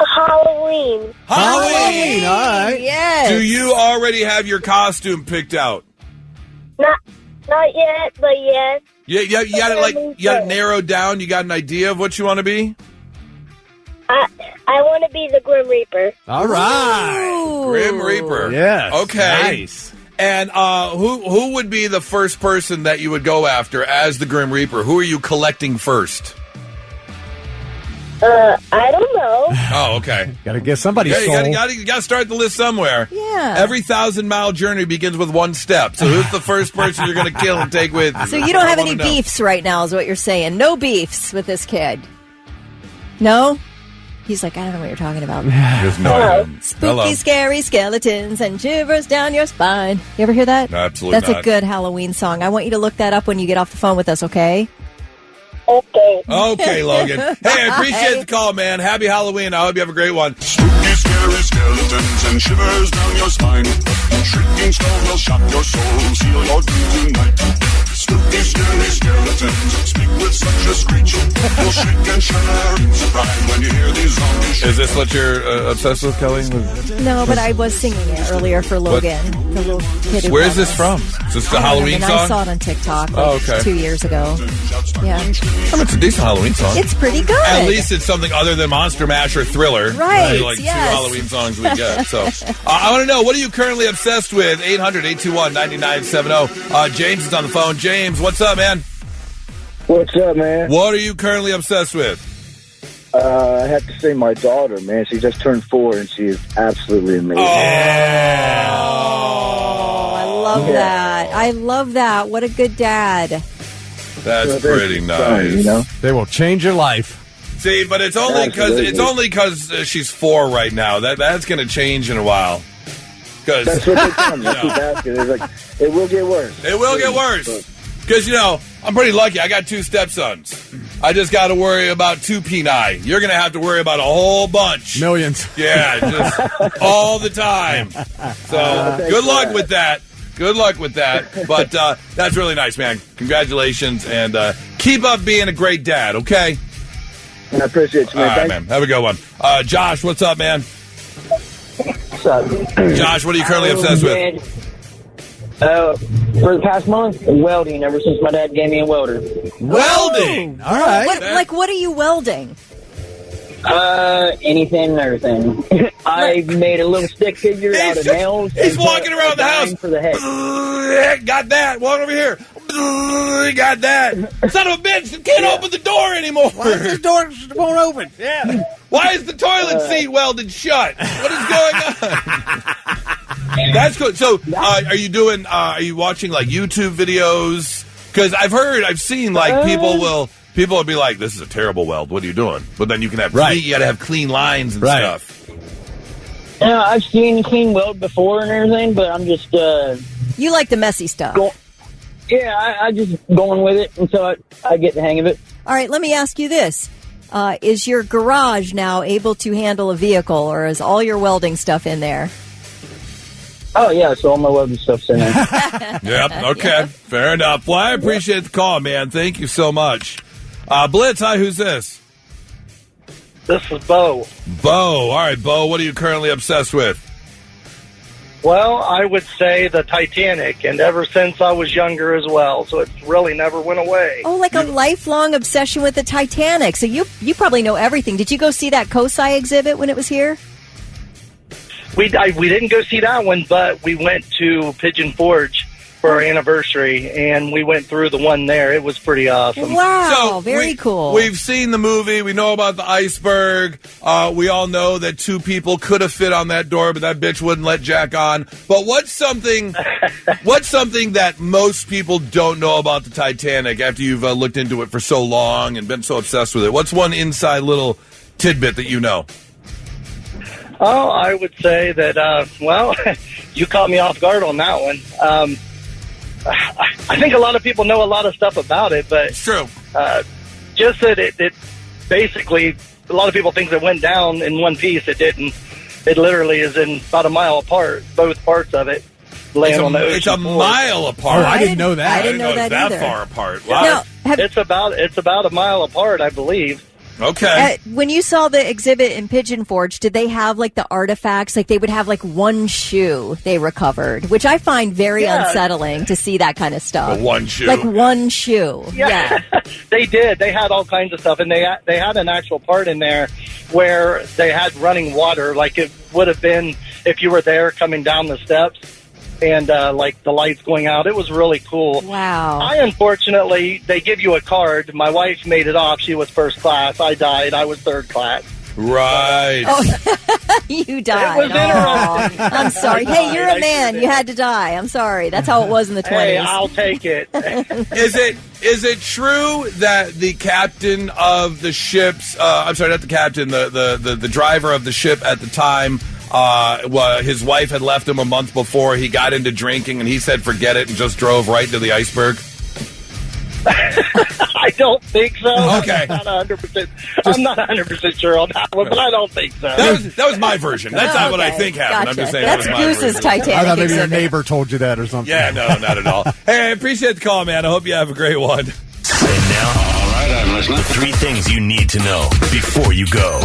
Halloween. Halloween, all right. Yes. Do you already have your costume picked out? Not yet, but yes. Yeah, you got it narrowed down. You got an idea of what you want to be? I want to be the Grim Reaper. All right. Grim Reaper. Yes. Okay. Nice. And who would be the first person that you would go after as the Grim Reaper? Who are you collecting first? I don't know. Oh, okay. Got to get somebody's soul. You got to start the list somewhere. Yeah. Every 1,000-mile journey begins with one step. So who's the first person you're going to kill and take with you? So you don't have any beefs right now is what you're saying. No beefs with this kid. No? He's like, I don't know what you're talking about. There's no idea. Spooky, scary skeletons and shivers down your spine. You ever hear that? No, absolutely That's a good Halloween song. I want you to look that up when you get off the phone with us, okay? Okay. Okay, Logan. Hey, I appreciate the call, man. Happy Halloween. I hope you have a great one. Spooky, scary skeletons and shivers down your spine. Shrieking skulls will shock your soul, seal your dreams tonight. Spooky, scary skeletons speak with such a screech. You'll shriek and shudder in surprise when you hear these zombies. Is this what you're obsessed with, Kelly? No, but I was singing it earlier for Logan, the little kid. Who Where is this from? Is this the Halloween song? I saw it on TikTok like 2 years ago. Yeah. It's a decent Halloween song. It's pretty good. At least it's something other than Monster Mash or Thriller. Right, Like yes. 2 Halloween songs we get. So I want to know, what are you currently obsessed with? 800-821-9970. James is on the phone. James, what's up, man? What's up, man? What are you currently obsessed with? I have to say my daughter, man. She just turned 4, and she is absolutely amazing. Oh, I love that. I love that. What a good dad. That's pretty nice. You know? They will change your life. See, but it's only because she's 4 right now. That's going to change in a while. That's what they tell me. I keep asking. They're like, it will get worse. It will get worse. Because, I'm pretty lucky. I got 2 stepsons. I just got to worry about 2 peni. You're going to have to worry about a whole bunch. Millions. Yeah, just all the time. So good luck with that. Good luck with that. But that's really nice, man. Congratulations. And keep up being a great dad, okay? I appreciate you, man. All right, man. Have a good one. Josh, what's up, man? What's up? Josh, what are you currently obsessed with? For the past month, welding, ever since my dad gave me a welder. Welding? All right. What are you welding? Anything and everything. I made a little stick figure out of nails. He's walking around the house. For the head. Got that. Walk over here. Got that. Son of a bitch, can't open the door anymore. Why is this door won't open? Yeah. Why is the toilet seat welded shut? What is going on? That's good. So, are you watching like YouTube videos? Because I've seen like people will be like, "This is a terrible weld. What are you doing?" But then you can have you got to have clean lines and stuff. Yeah, I've seen clean weld before and everything, but I'm just you like the messy stuff. I just going with it until I get the hang of it. All right, let me ask you this. Is your garage now able to handle a vehicle, or is all your welding stuff in there? Oh, yeah, so all my welding stuff's in there. Yep, okay, fair enough. Well, I appreciate the call, man. Thank you so much. Blitz, hi, who's this? This is Bo. Bo, all right, Bo, what are you currently obsessed with? Well, I would say the Titanic, and ever since I was younger as well, so it's really never went away. Oh, like a lifelong obsession with the Titanic. So you probably know everything. Did you go see that COSI exhibit when it was here? We didn't go see that one, but we went to Pigeon Forge for our anniversary, and we went through the one there. It was pretty awesome. Wow, very cool. We've seen the movie. We know about the iceberg. We all know that 2 people could have fit on that door, but that bitch wouldn't let Jack on. But what's something that most people don't know about the Titanic after you've looked into it for so long and been so obsessed with it? What's one inside little tidbit that you know? Oh, I would say that, you caught me off guard on that one. I think a lot of people know a lot of stuff about it, but it's true. Just that it basically, a lot of people think it went down in one piece. It didn't. It literally is in about a mile apart, both parts of it. Laying on the ocean it's a mile apart. Oh, I didn't know that. I didn't know that that either. far apart. Wow. Now, it's about a mile apart, I believe. Okay. When you saw the exhibit in Pigeon Forge, did they have like the artifacts? Like they would have like one shoe they recovered, which I find very unsettling to see that kind of stuff. One shoe. Like one shoe. Yeah. They did. They had all kinds of stuff, and they had an actual part in there where they had running water, like it would have been if you were there coming down the steps. And, like, the lights going out. It was really cool. Wow. Unfortunately, they give you a card. My wife made it off. She was first class. I died. I was third class. Right. Oh, you died. It was interesting. I'm sorry. Hey, you're a man. You had to die. I'm sorry. That's how it was in the 20s. Hey, I'll take it. Is it true that the captain of the ship's, I'm sorry, not the captain, the driver of the ship at the time, his wife had left him a month before. He got into drinking, and he said forget it and just drove right to the iceberg? I don't think so. Okay. I'm not 100% sure on that one, but I don't think so. That was my version. That's not what I think happened. Gotcha. I'm just saying That's that was my Goose's version. Titanic. I thought maybe your exhibit. neighbor told you that or something. Yeah, no, not at all. Hey, I appreciate the call, man. I hope you have a great one. And now, all right, I'm listening. 3 things you need to know before you go.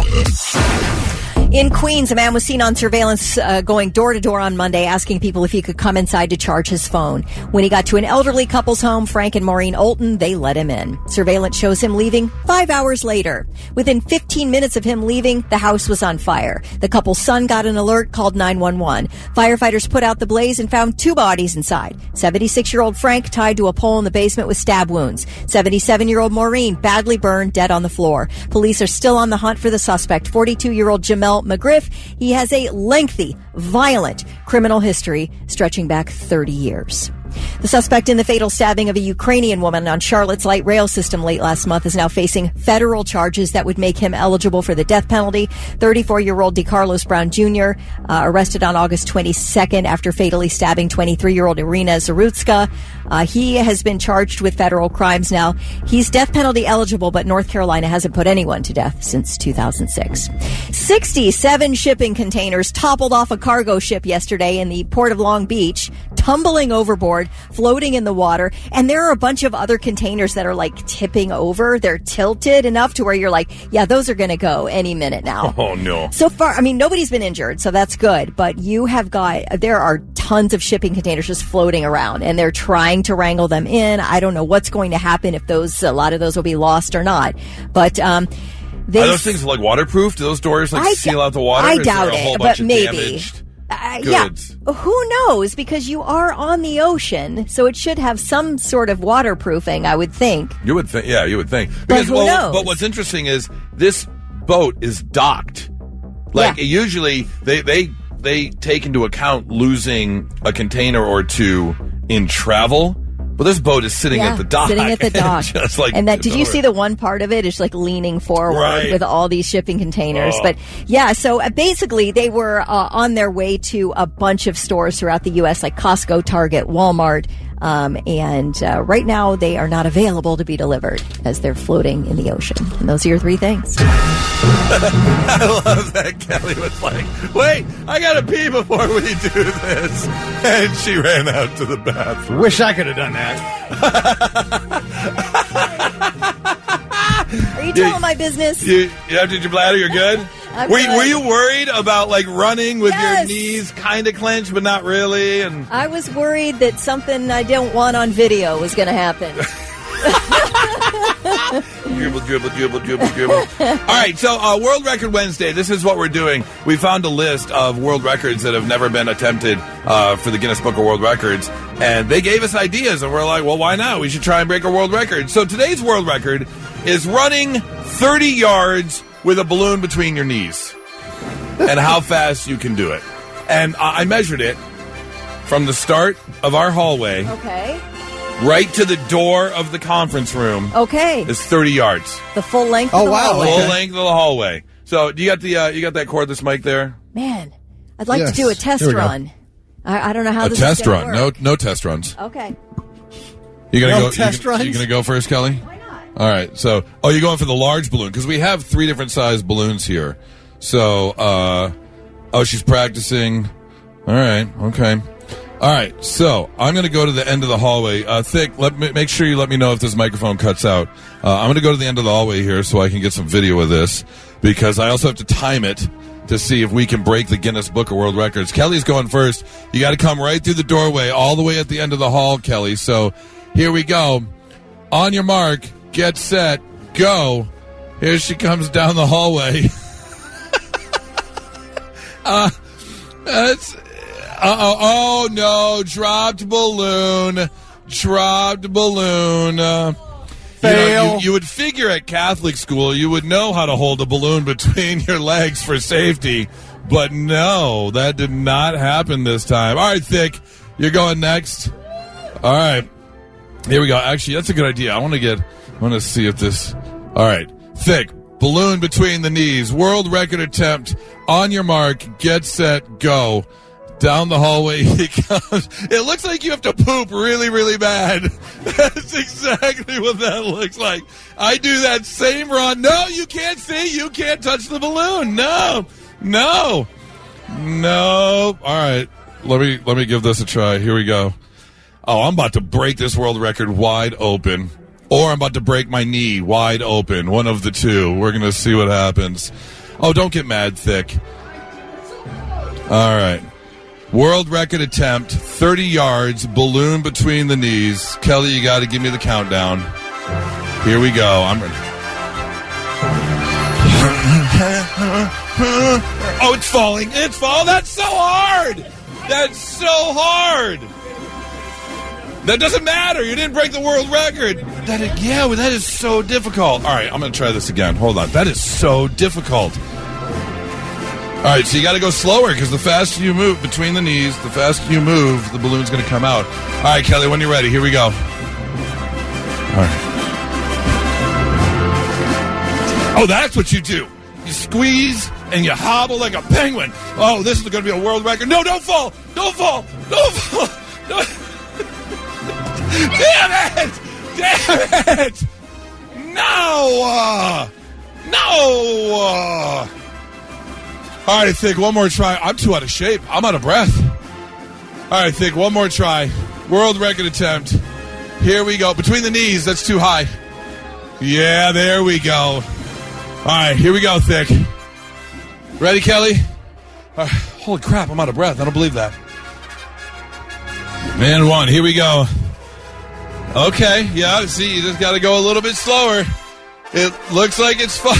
In Queens, a man was seen on surveillance going door to door on Monday asking people if he could come inside to charge his phone. When he got to an elderly couple's home, Frank and Maureen Olton, they let him in. Surveillance shows him leaving 5 hours later. Within 15 minutes of him leaving, the house was on fire. The couple's son got an alert, called 911. Firefighters put out the blaze and found 2 bodies inside. 76-year-old Frank tied to a pole in the basement with stab wounds. 77-year-old Maureen badly burned, dead on the floor. Police are still on the hunt for the suspect, 42-year-old Jamel McGriff. He has a lengthy, violent criminal history stretching back 30 years. The suspect in the fatal stabbing of a Ukrainian woman on Charlotte's light rail system late last month is now facing federal charges that would make him eligible for the death penalty. 34-year-old DeCarlos Brown Jr. Arrested on August 22nd after fatally stabbing 23-year-old Irina Zarutska. He has been charged with federal crimes now. He's death penalty eligible, but North Carolina hasn't put anyone to death since 2006. 67 shipping containers toppled off a cargo ship yesterday in the Port of Long Beach, tumbling overboard, floating in the water, and there are a bunch of other containers that are like tipping over. They're tilted enough to where you're like, yeah, those are going to go any minute now. Oh, no. So far, I mean, nobody's been injured, so that's good, but there are tons of shipping containers just floating around, and they're trying to wrangle them in. I don't know what's going to happen if a lot of those will be lost or not, but are those things like waterproof? Do those doors seal out the water? I Is there doubt a whole it, bunch but of maybe. damaged goods? Yeah, who knows? Because you are on the ocean, so it should have some sort of waterproofing, I would think. You would think, yeah, you would think. But who knows? But what's interesting is this boat is docked. Usually they take into account losing a container or two in travel. But this boat is sitting at the dock. Sitting at the dock. Did you see the one part of it is like leaning forward with all these shipping containers? But yeah, so basically they were on their way to a bunch of stores throughout the U.S. like Costco, Target, Walmart. And right now they are not available to be delivered as they're floating in the ocean. And those are your 3 things. I love that Kelly was like, wait, I got to pee before we do this. And she ran out to the bathroom. Wish I could have done that. Are you telling my business? You emptied your bladder? You're good? Were you worried about running with your knees kind of clenched but not really? And I was worried that something I don't want on video was going to happen. Dribble. All right, so World Record Wednesday, this is what we're doing. We found a list of world records that have never been attempted for the Guinness Book of World Records, and they gave us ideas, and we're like, well, why not? We should try and break a world record. So today's world record is running 30 yards with a balloon between your knees and how fast you can do it. And I measured it from the start of our hallway right to the door of the conference room. Is 30 yards. The full length of the hallway. Full length of the hallway. So do you got you got that cordless mic there? Man, I'd like to do a test run. I don't know how this test is gonna run. work. No test runs. Okay. You gonna go test runs? You gonna go first, Kelly? Why not? All right. So, you're going for the large balloon because we have 3 different size balloons here. So, she's practicing. All right. Okay. All right. So I'm going to go to the end of the hallway. Thick, make sure you let me know if this microphone cuts out. I'm going to go to the end of the hallway here so I can get some video of this because I also have to time it to see if we can break the Guinness Book of World Records. Kelly's going first. You got to come right through the doorway all the way at the end of the hall, Kelly. So here we go. On your mark, get set, go. Here she comes down the hallway. Oh no, dropped balloon. Fail. You would figure at Catholic school you would know how to hold a balloon between your legs for safety, but no, that did not happen this time. All right, Thick, you're going next. All right, here we go. Actually, that's a good idea. I want to see if this. All right, Thick, balloon between the knees. World record attempt. On your mark, get set, go. Down the hallway he comes. It looks like you have to poop really, really bad. That's exactly what that looks like. I do that same run. No, you can't see. You can't touch the balloon. No. All right. Let me give this a try. Here we go. Oh, I'm about to break this world record wide open. Or I'm about to break my knee wide open. One of the two. We're going to see what happens. Oh, don't get mad, Thick. All right. World record attempt, 30 yards, balloon between the knees. Kelly, you got to give me the countdown. Here we go. I'm ready. Oh, it's falling. It's falling. That's so hard. That's so hard. That doesn't matter. You didn't break the world record. That is so difficult. All right, I'm going to try this again. Hold on. That is so difficult. All right, so you got to go slower because the faster you move between the knees, the faster you move, the balloon's going to come out. All right, Kelly, when you're ready, here we go. All right. Oh, that's what you do. You squeeze and you hobble like a penguin. Oh, this is going to be a world record. No, don't fall. Don't fall. Don't fall. Don't. Damn it. Damn it. No. No. All right, Thick, one more try. I'm too out of shape. I'm out of breath. All right, Thick, one more try. World record attempt. Here we go. Between the knees, that's too high. Yeah, there we go. All right, here we go, Thick. Ready, Kelly? Holy crap, I'm out of breath. I don't believe that. And one, here we go. Okay, yeah, see, you just got to go a little bit slower. It looks like it's fun.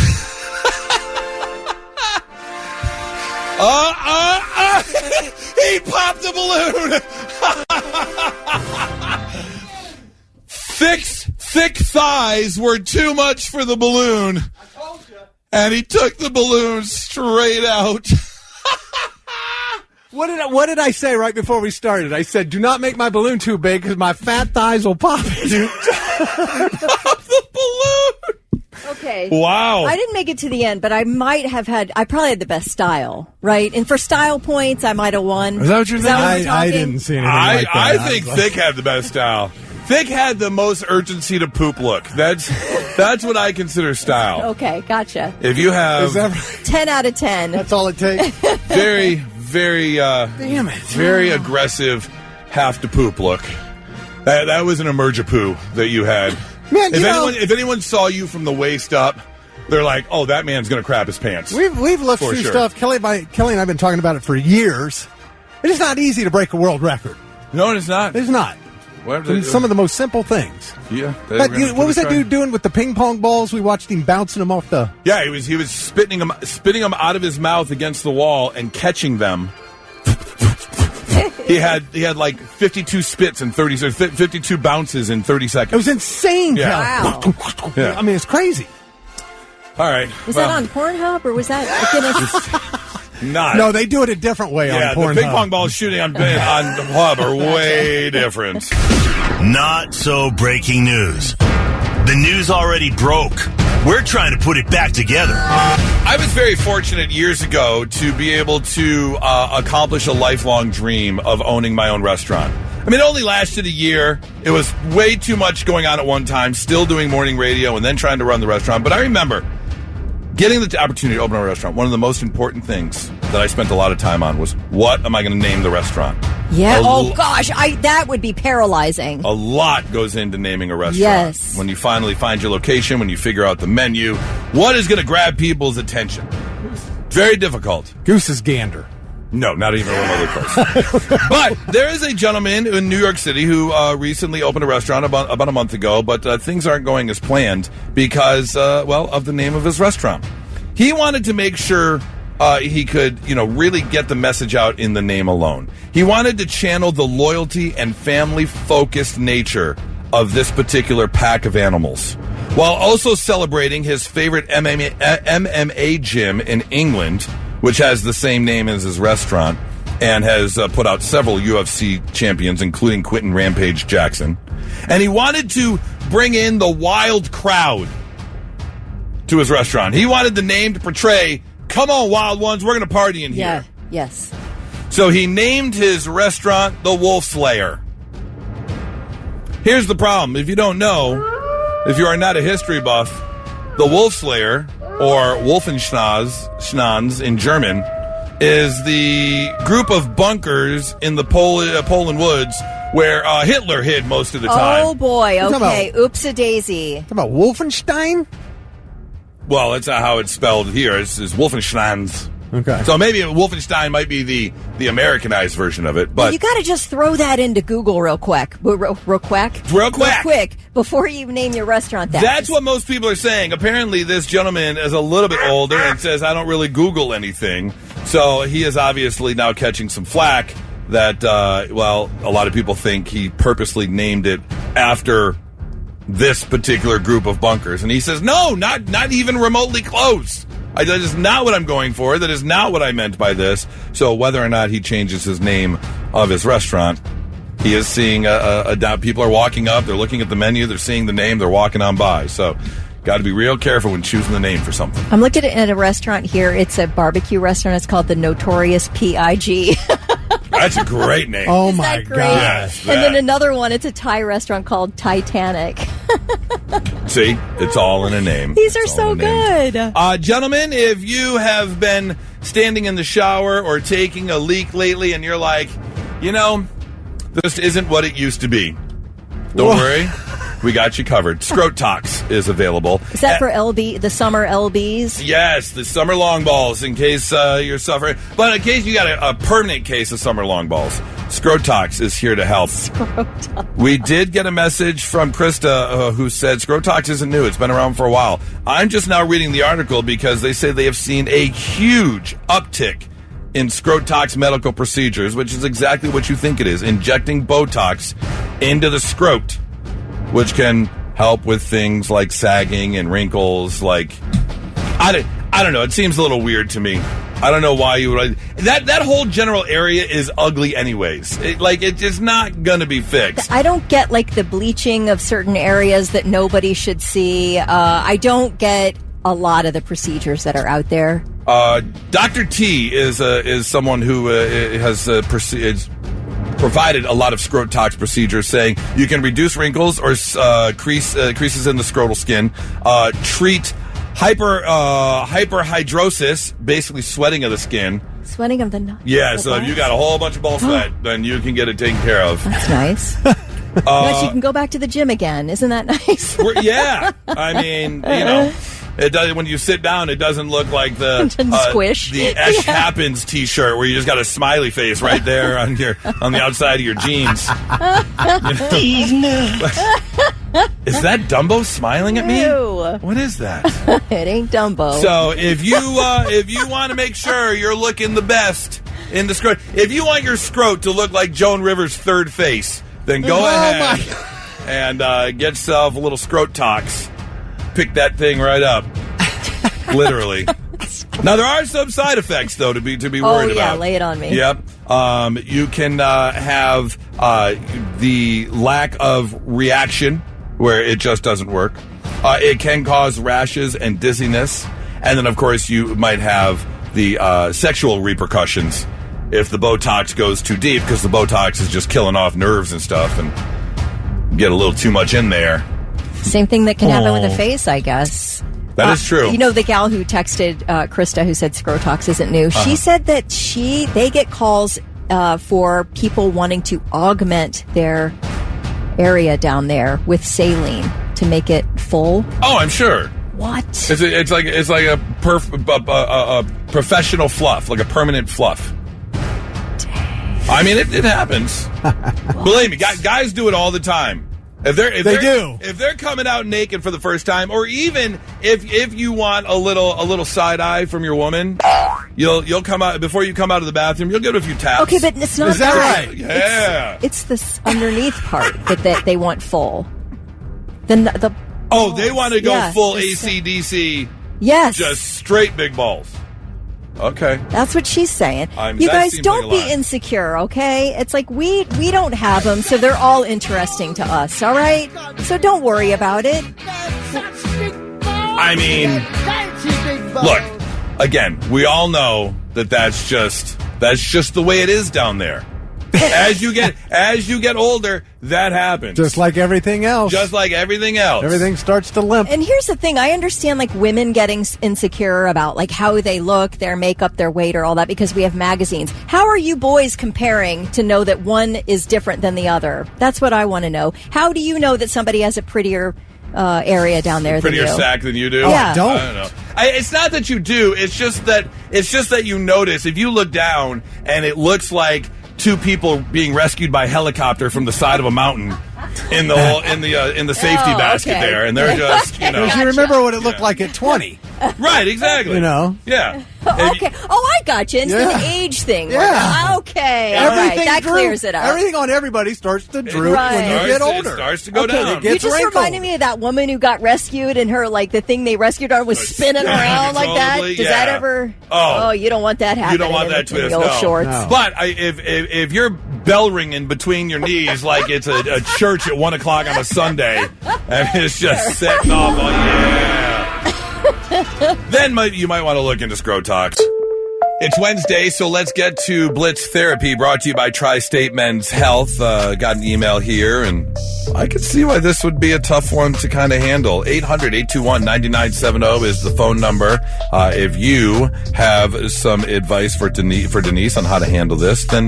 He popped the balloon. Thick thighs were too much for the balloon. I told you. And he took the balloon straight out. What did I say right before we started? I said, do not make my balloon too big because my fat thighs will pop it. Pop the balloon. Okay. Wow. I didn't make it to the end, but I probably had the best style, right? And for style points, I might have won. Is that what you're thinking? I didn't see anything like that. I think Thick had the best style. Thick had the most urgency to poop look. That's what I consider style. Okay, gotcha. If you have 10 out of 10. That's all it takes. Very, very damn it. Very aggressive have to poop look. That was an emerge-a-poo that you had. Man, if anyone saw you from the waist up, they're like, "Oh, that man's gonna crap his pants." We've looked through stuff. Kelly and I've been talking about it for years. It is not easy to break a world record. No, it's not. It's not. Some of the most simple things. Yeah. What was that dude doing with the ping pong balls? We watched him bouncing them off the. Yeah, he was spitting them out of his mouth against the wall and catching them. He had like 52 spits in 52 bounces in 30 seconds. It was insane. Yeah. Wow. Yeah. I mean, it's crazy. All right. Was that on Pornhub or was that not? No, they do it a different way on Pornhub. The ping pong ball shooting on Hub are way different. Not so breaking news. The news already broke. We're trying to put it back together. I was very fortunate years ago to be able to accomplish a lifelong dream of owning my own restaurant. I mean, it only lasted a year. It was way too much going on at one time, still doing morning radio and then trying to run the restaurant. But I remember getting the opportunity to open a restaurant. One of the most important things that I spent a lot of time on was, what am I going to name the restaurant? Yeah. Gosh, that would be paralyzing. A lot goes into naming a restaurant. Yes. When you finally find your location, when you figure out the menu, what is going to grab people's attention? Very difficult. Goose's Gander. No, not even remotely close. But there is a gentleman in New York City who recently opened a restaurant about a month ago, but things aren't going as planned because, of the name of his restaurant. He wanted to make sure he could, really get the message out in the name alone. He wanted to channel the loyalty and family-focused nature of this particular pack of animals, while also celebrating his favorite MMA gym in England, which has the same name as his restaurant and has put out several UFC champions, including Quentin Rampage Jackson. And he wanted to bring in the wild crowd to his restaurant. He wanted the name to portray, come on, wild ones, we're going to party in here. Yeah, yes. So he named his restaurant the Wolf Slayer. Here's the problem. If you don't know, if you are not a history buff, the Wolf Slayer, or Wolfenschnaz in German, is the group of bunkers in the Poland woods where Hitler hid most of the time. Oh, boy. Okay. Oops-a-daisy. Talking about Wolfenstein? Well, that's not how it's spelled here. It's Wolfenschnaz. Okay. So maybe Wolfenstein might be the Americanized version of it. But you got to just throw that into Google real quick. Real quick. Before you even name your restaurant that. That's what most people are saying. Apparently, this gentleman is a little bit older and says, I don't really Google anything. So he is obviously now catching some flack that, a lot of people think he purposely named it after this particular group of bunkers. And he says, no, not even remotely close. That is not what I'm going for. That is not what I meant by this. So whether or not he changes his name of his restaurant, he is seeing people are walking up, they're looking at the menu, they're seeing the name, they're walking on by. So got to be real careful when choosing the name for something. I'm looking at a restaurant here. It's a barbecue restaurant. It's called the Notorious P.I.G. That's a great name. Oh, my God. Yes, and then another one, it's a Thai restaurant called Titanic. See, it's all in a name. These are so good. Gentlemen, if you have been standing in the shower or taking a leak lately and you're like, this isn't what it used to be, don't worry. We got you covered. Scrotox is available. Is that for the summer LBs? Yes, the summer long balls in case you're suffering. But in case you got a permanent case of summer long balls, Scrotox is here to help. Scrotox. We did get a message from Krista who said Scrotox isn't new. It's been around for a while. I'm just now reading the article because they say they have seen a huge uptick in Scrotox medical procedures, which is exactly what you think it is, injecting Botox into the scrot, which can help with things like sagging and wrinkles. Like, I don't know. It seems a little weird to me. I don't know why you would. That whole general area is ugly anyways. It's not going to be fixed. I don't get, the bleaching of certain areas that nobody should see. I don't get a lot of the procedures that are out there. Dr. T is someone who has provided a lot of Scrotox procedures, saying you can reduce wrinkles or creases in the scrotal skin, treat hyperhidrosis, basically sweating of the skin. Sweating of the Yeah, so if you got a whole bunch of ball sweat, then you can get it taken care of. That's nice. Nice, you can go back to the gym again. Isn't that nice? Yeah. I mean, it does, when you sit down, it doesn't look like the squish. The Esh Happens T-shirt where you just got a smiley face right there on the outside of your jeans. Is that Dumbo smiling at me? Ew. What is that? It ain't Dumbo. So if you want to make sure you're looking the best in the scrot, if you want your scrot to look like Joan Rivers' third face, then go ahead and get yourself a little Scrotox. Pick that thing right up. Literally. Now, there are some side effects, though, to be worried about. Lay it on me. Yep. You can have the lack of reaction, where it just doesn't work. It can cause rashes and dizziness. And then, of course, you might have the sexual repercussions if the Botox goes too deep, because the Botox is just killing off nerves and stuff and get a little too much in there. Same thing that can happen with the face, I guess. That is true. The gal who texted Krista, who said Scrotox isn't new, she said that they get calls for people wanting to augment their area down there with saline to make it full. Oh, I'm sure. What? It's like a professional fluff, like a permanent fluff. Dang. I mean, it happens. Believe me, guys do it all the time. If they're coming out naked for the first time, or even if you want a little side eye from your woman, you'll come out before you come out of the bathroom. You'll give it a few taps. Okay, but it's not. Is that right? Yeah. It's this underneath part that they want full. Then they want to go full AC/DC. Yes, just straight big balls. Okay. That's what she's saying. You guys don't be insecure, okay? It's like we don't have them, so they're all interesting to us, all right? So don't worry about it. I mean, look, again, we all know that's just That's just the way it is down there. As you get older, that happens. Just like everything else. Just like everything else. Everything starts to limp. And here's the thing. I understand like women getting insecure about like how they look, their makeup, their weight, or all that because we have magazines. How are you boys comparing to know that one is different than the other? That's what I want to know. How do you know that somebody has a prettier area down there prettier than you? sack than you do? Yeah. I don't know. It's not that you do. It's just that you notice. If you look down and it looks like two people being rescued by helicopter from the side of a mountain in the safety basket there, and they're just Because you remember what it looked like at 20. Right, exactly. Yeah. Okay. Oh, I got you. It's the age thing. Yeah. Okay. All right. That clears it up. Everything on everybody starts to droop when you get older. It starts to go down. You just reminded me of that woman who got rescued and her, like, the thing they rescued her was spinning around like that. Does that ever... Oh, you don't want that happening. You don't want that twist, no. Shorts. No. But if you're bell ringing between your knees like it's a church at 1 o'clock on a Sunday, and it's just setting off, then you might want to look into Scrotox. It's Wednesday, so let's get to Blitz Therapy, brought to you by Tri-State Men's Health. Got an email here, and I can see why this would be a tough one to kind of handle. 800-821-9970 is the phone number. If you have some advice for Denise on how to handle this, then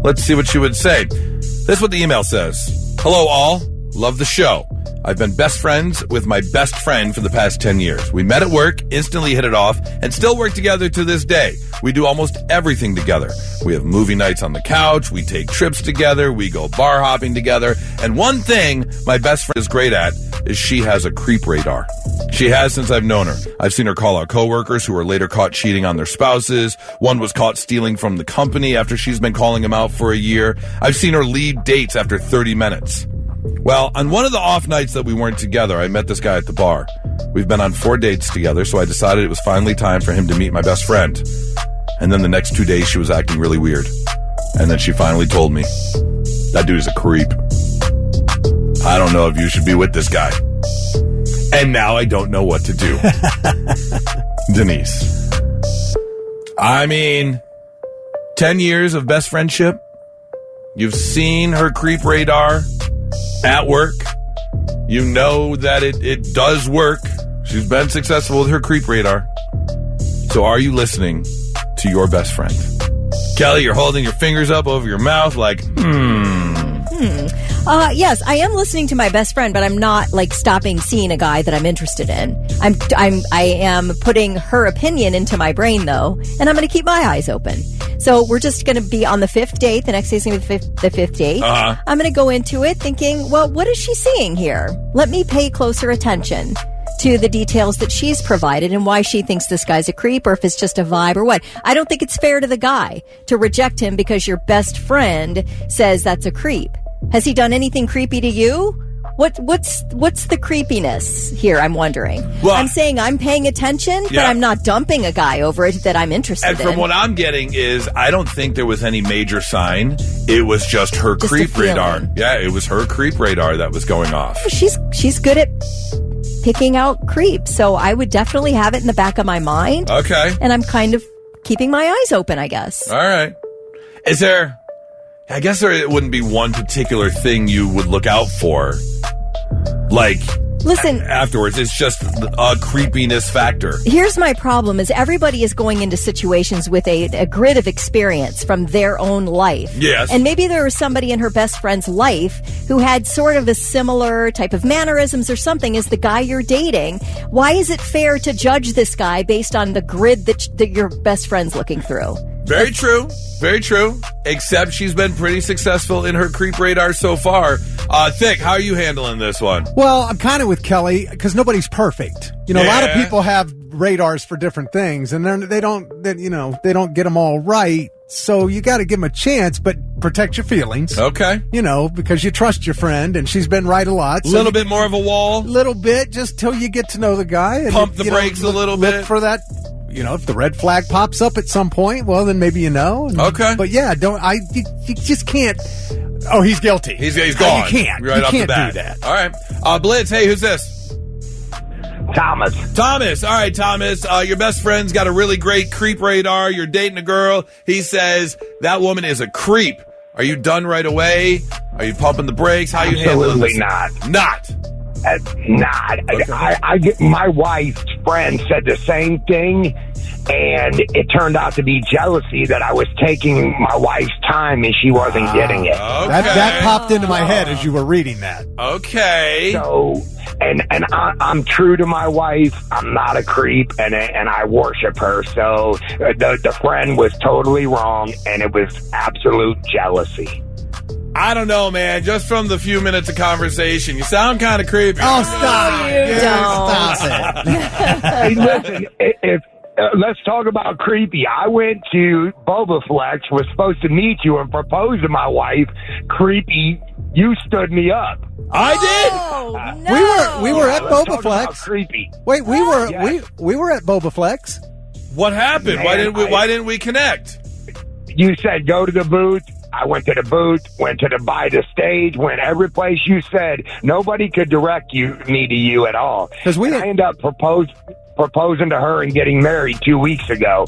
let's see what she would say. This is what the email says. Hello, all. Love the show. I've been best friends with my best friend for the past 10 years. We met at work, instantly hit it off, and still work together to this day. We do almost everything together. We have movie nights on the couch, we take trips together, we go bar hopping together, and one thing my best friend is great at is she has a creep radar. She has since I've known her. I've seen her call out coworkers who were later caught cheating on their spouses. One was caught stealing from the company after she's been calling him out for a year. I've seen her leave dates after 30 minutes. Well, on one of the off nights that we weren't together, I met this guy at the bar. We've been on 4 dates together, so I decided it was finally time for him to meet my best friend. And then the next 2 days, she was acting really weird. And then she finally told me, that dude is a creep. I don't know if you should be with this guy. And now I don't know what to do. Denise. I mean, 10 years of best friendship. You've seen her creep radar at work. You know that it does work. She's been successful with her creep radar. So are you listening to your best friend? Kelly, you're holding your fingers up over your mouth like, Yes, I am listening to my best friend, but I'm not like stopping seeing a guy that I'm interested in. I am putting her opinion into my brain though, and I'm going to keep my eyes open. So we're just going to be on the 5th date. The next day's going to be the 5th date. I'm going to go into it thinking, well, what is she seeing here? Let me pay closer attention to the details that she's provided and why she thinks this guy's a creep or if it's just a vibe or what. I don't think it's fair to the guy to reject him because your best friend says that's a creep. Has he done anything creepy to you? What's the creepiness here? I'm wondering. Well, I'm saying I'm paying attention, but I'm not dumping a guy over it that I'm interested in. And from what I'm getting is, I don't think there was any major sign. It was just her creep radar. Yeah, it was her creep radar that was going off. She's good at picking out creeps, so I would definitely have it in the back of my mind. Okay. And I'm kind of keeping my eyes open, I guess. All right. Is there... I guess there wouldn't be one particular thing you would look out for. Like, listen, afterwards, it's just a creepiness factor. Here's my problem is everybody is going into situations with a grid of experience from their own life. Yes. And maybe there was somebody in her best friend's life who had sort of a similar type of mannerisms or something as the guy you're dating. Why is it fair to judge this guy based on the grid that your best friend's looking through? Very true. Very true. Except she's been pretty successful in her creep radar so far. Thick, how are you handling this one? Well, I'm kind of with Kelly because nobody's perfect. You know, a lot of people have radars for different things, and they don't get them all right. So you got to give them a chance, but protect your feelings. Okay. You know, because you trust your friend, and she's been right a lot. A little bit more of a wall. A little bit, just till you get to know the guy. And pump the brakes a little bit. Look for that. You know, if the red flag pops up at some point, well, then maybe you know. Okay. But yeah, you just can't. Oh, he's guilty. He's gone. You can't. Right you off can't the bat. do that. All right. Blitz, hey, who's this? Thomas. Thomas. All right, Thomas. Your best friend's got a really great creep radar. You're dating a girl. He says that woman is a creep. Are you done right away? Are you pumping the brakes? How you handling this? Absolutely not. Not. Not. Okay. I get my wife's friend said the same thing, and it turned out to be jealousy that I was taking my wife's time and she wasn't getting it. Okay. That popped into my head as you were reading that. Okay. So, and I'm true to my wife. I'm not a creep, and I worship her. So the friend was totally wrong, and it was absolute jealousy. I don't know, man. Just from the few minutes of conversation, you sound kind of creepy. Oh, stop it. Don't. Hey, listen, if let's talk about creepy. I went to Boba Flex, was supposed to meet you and propose to my wife. Creepy, you stood me up. I did. No. We were at Boba Flex. Creepy. Wait, we were at Boba Flex. What happened? Man, Why didn't we connect? You said go to the booth. I went to the booth, went to by the stage, went every place you said. Nobody could direct me to you at all. Because I ended up proposing to her and getting married 2 weeks ago.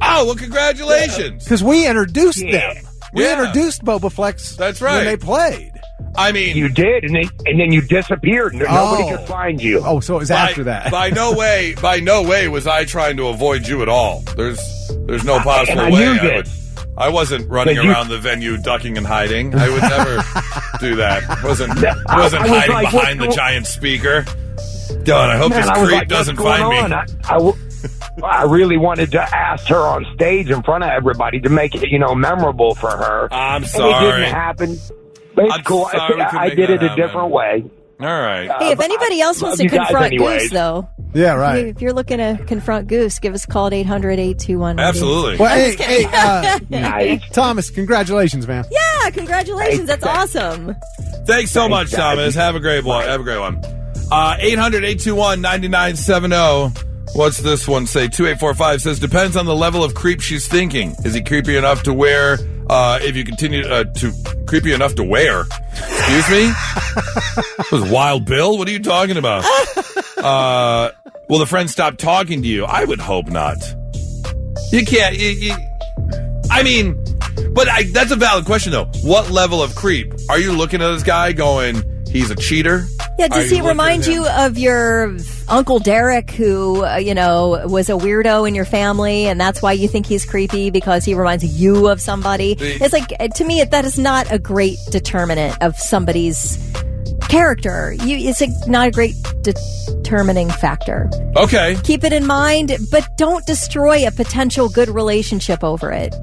Oh, well, congratulations. Because we introduced them. We introduced Boba Flex. That's right. When they played. I mean, you did, and then you disappeared. Nobody could find you. Oh, so it was after that. By no way was I trying to avoid you at all. There's no possible and way I wasn't running around the venue ducking and hiding. I would never do that. I wasn't hiding behind the giant speaker. God, I hope this creep doesn't find me. I really wanted to ask her on stage in front of everybody to make it, memorable for her. I'm sorry. And it didn't happen. But it's cool. I did it a different way. All right. Hey, if anybody else wants to confront Goose, though. Yeah, right. If you're looking to confront Goose, give us a call at 800-821. Absolutely. Well, hey, Thomas, congratulations, man. Yeah, congratulations. That's awesome. Thanks so much, Thomas. Have a great one. 800-821-9970. What's this one say? 2845 says, depends on the level of creep she's thinking. Is he creepy enough to wear, if you continue to creepy enough to wear? Excuse me? Was Wild Bill? What are you talking about? Will the friend stop talking to you? I would hope not. You can't. I mean, but that's a valid question, though. What level of creep? Are you looking at this guy going, he's a cheater? Yeah, does he remind you of your Uncle Derek, who, was a weirdo in your family, and that's why you think he's creepy, because he reminds you of somebody? It's like, to me, that is not a great determinant of somebody's character. It's not a great determining factor. Okay. Keep it in mind, but don't destroy a potential good relationship over it.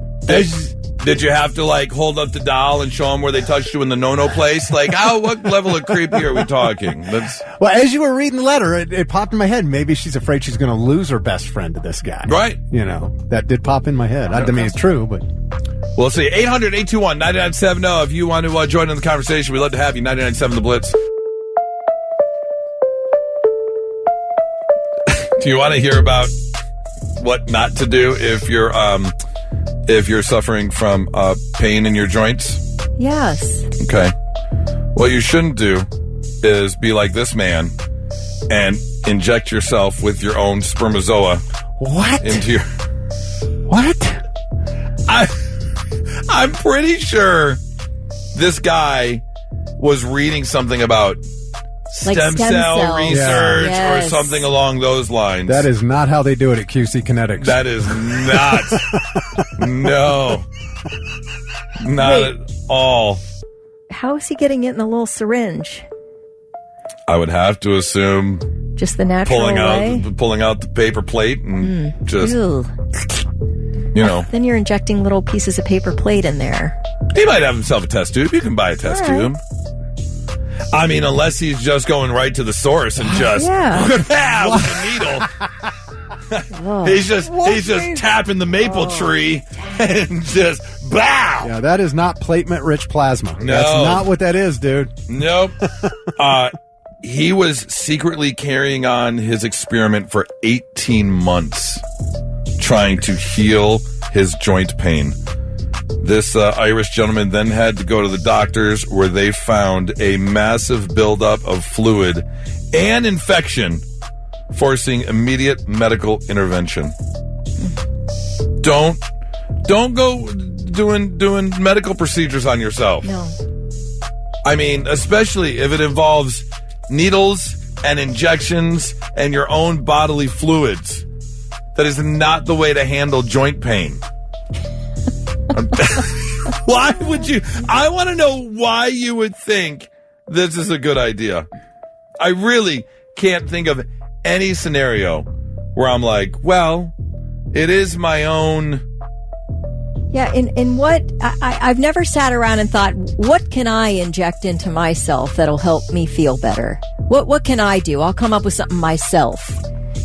Did you have to, hold up the doll and show them where they touched you in the no-no place? What level of creepy are we talking? Well, as you were reading the letter, it popped in my head. Maybe she's afraid she's going to lose her best friend to this guy. Right. That did pop in my head. I mean, it's true, but... We'll see. 800-821-9970. If you want to join in the conversation, we'd love to have you. 99.7 The Blitz. Do you want to hear about what not to do if you're suffering from pain in your joints? Yes. Okay. What you shouldn't do is be like this man and inject yourself with your own spermazoa. What? Into your... What? I'm pretty sure this guy was reading something about stem cell research or something along those lines. That is not how they do it at QC Kinetics. That is not. No. Not at all. How is he getting it in the little syringe? I would have to assume just the natural way? Pulling out the paper plate and just... Ew. Then you're injecting little pieces of paper plate in there. He might have himself a test tube. You can buy a test tube. I mean, unless he's just going right to the source and just with the needle. He's just tapping the maple tree and just bow. Yeah, that is not platelet-rich plasma. No. That's not what that is, dude. Nope. He was secretly carrying on his experiment for 18 months, trying to heal his joint pain. This Irish gentleman then had to go to the doctors, where they found a massive buildup of fluid and infection forcing immediate medical intervention. Don't go doing medical procedures on yourself. No. I mean, especially if it involves needles and injections and your own bodily fluids. That is not the way to handle joint pain. Why would you? I want to know why you would think this is a good idea. I really can't think of any scenario where I'm like, well, it is my own. Yeah, in what I've never sat around and thought, what can I inject into myself that'll help me feel better? What can I do? I'll come up with something myself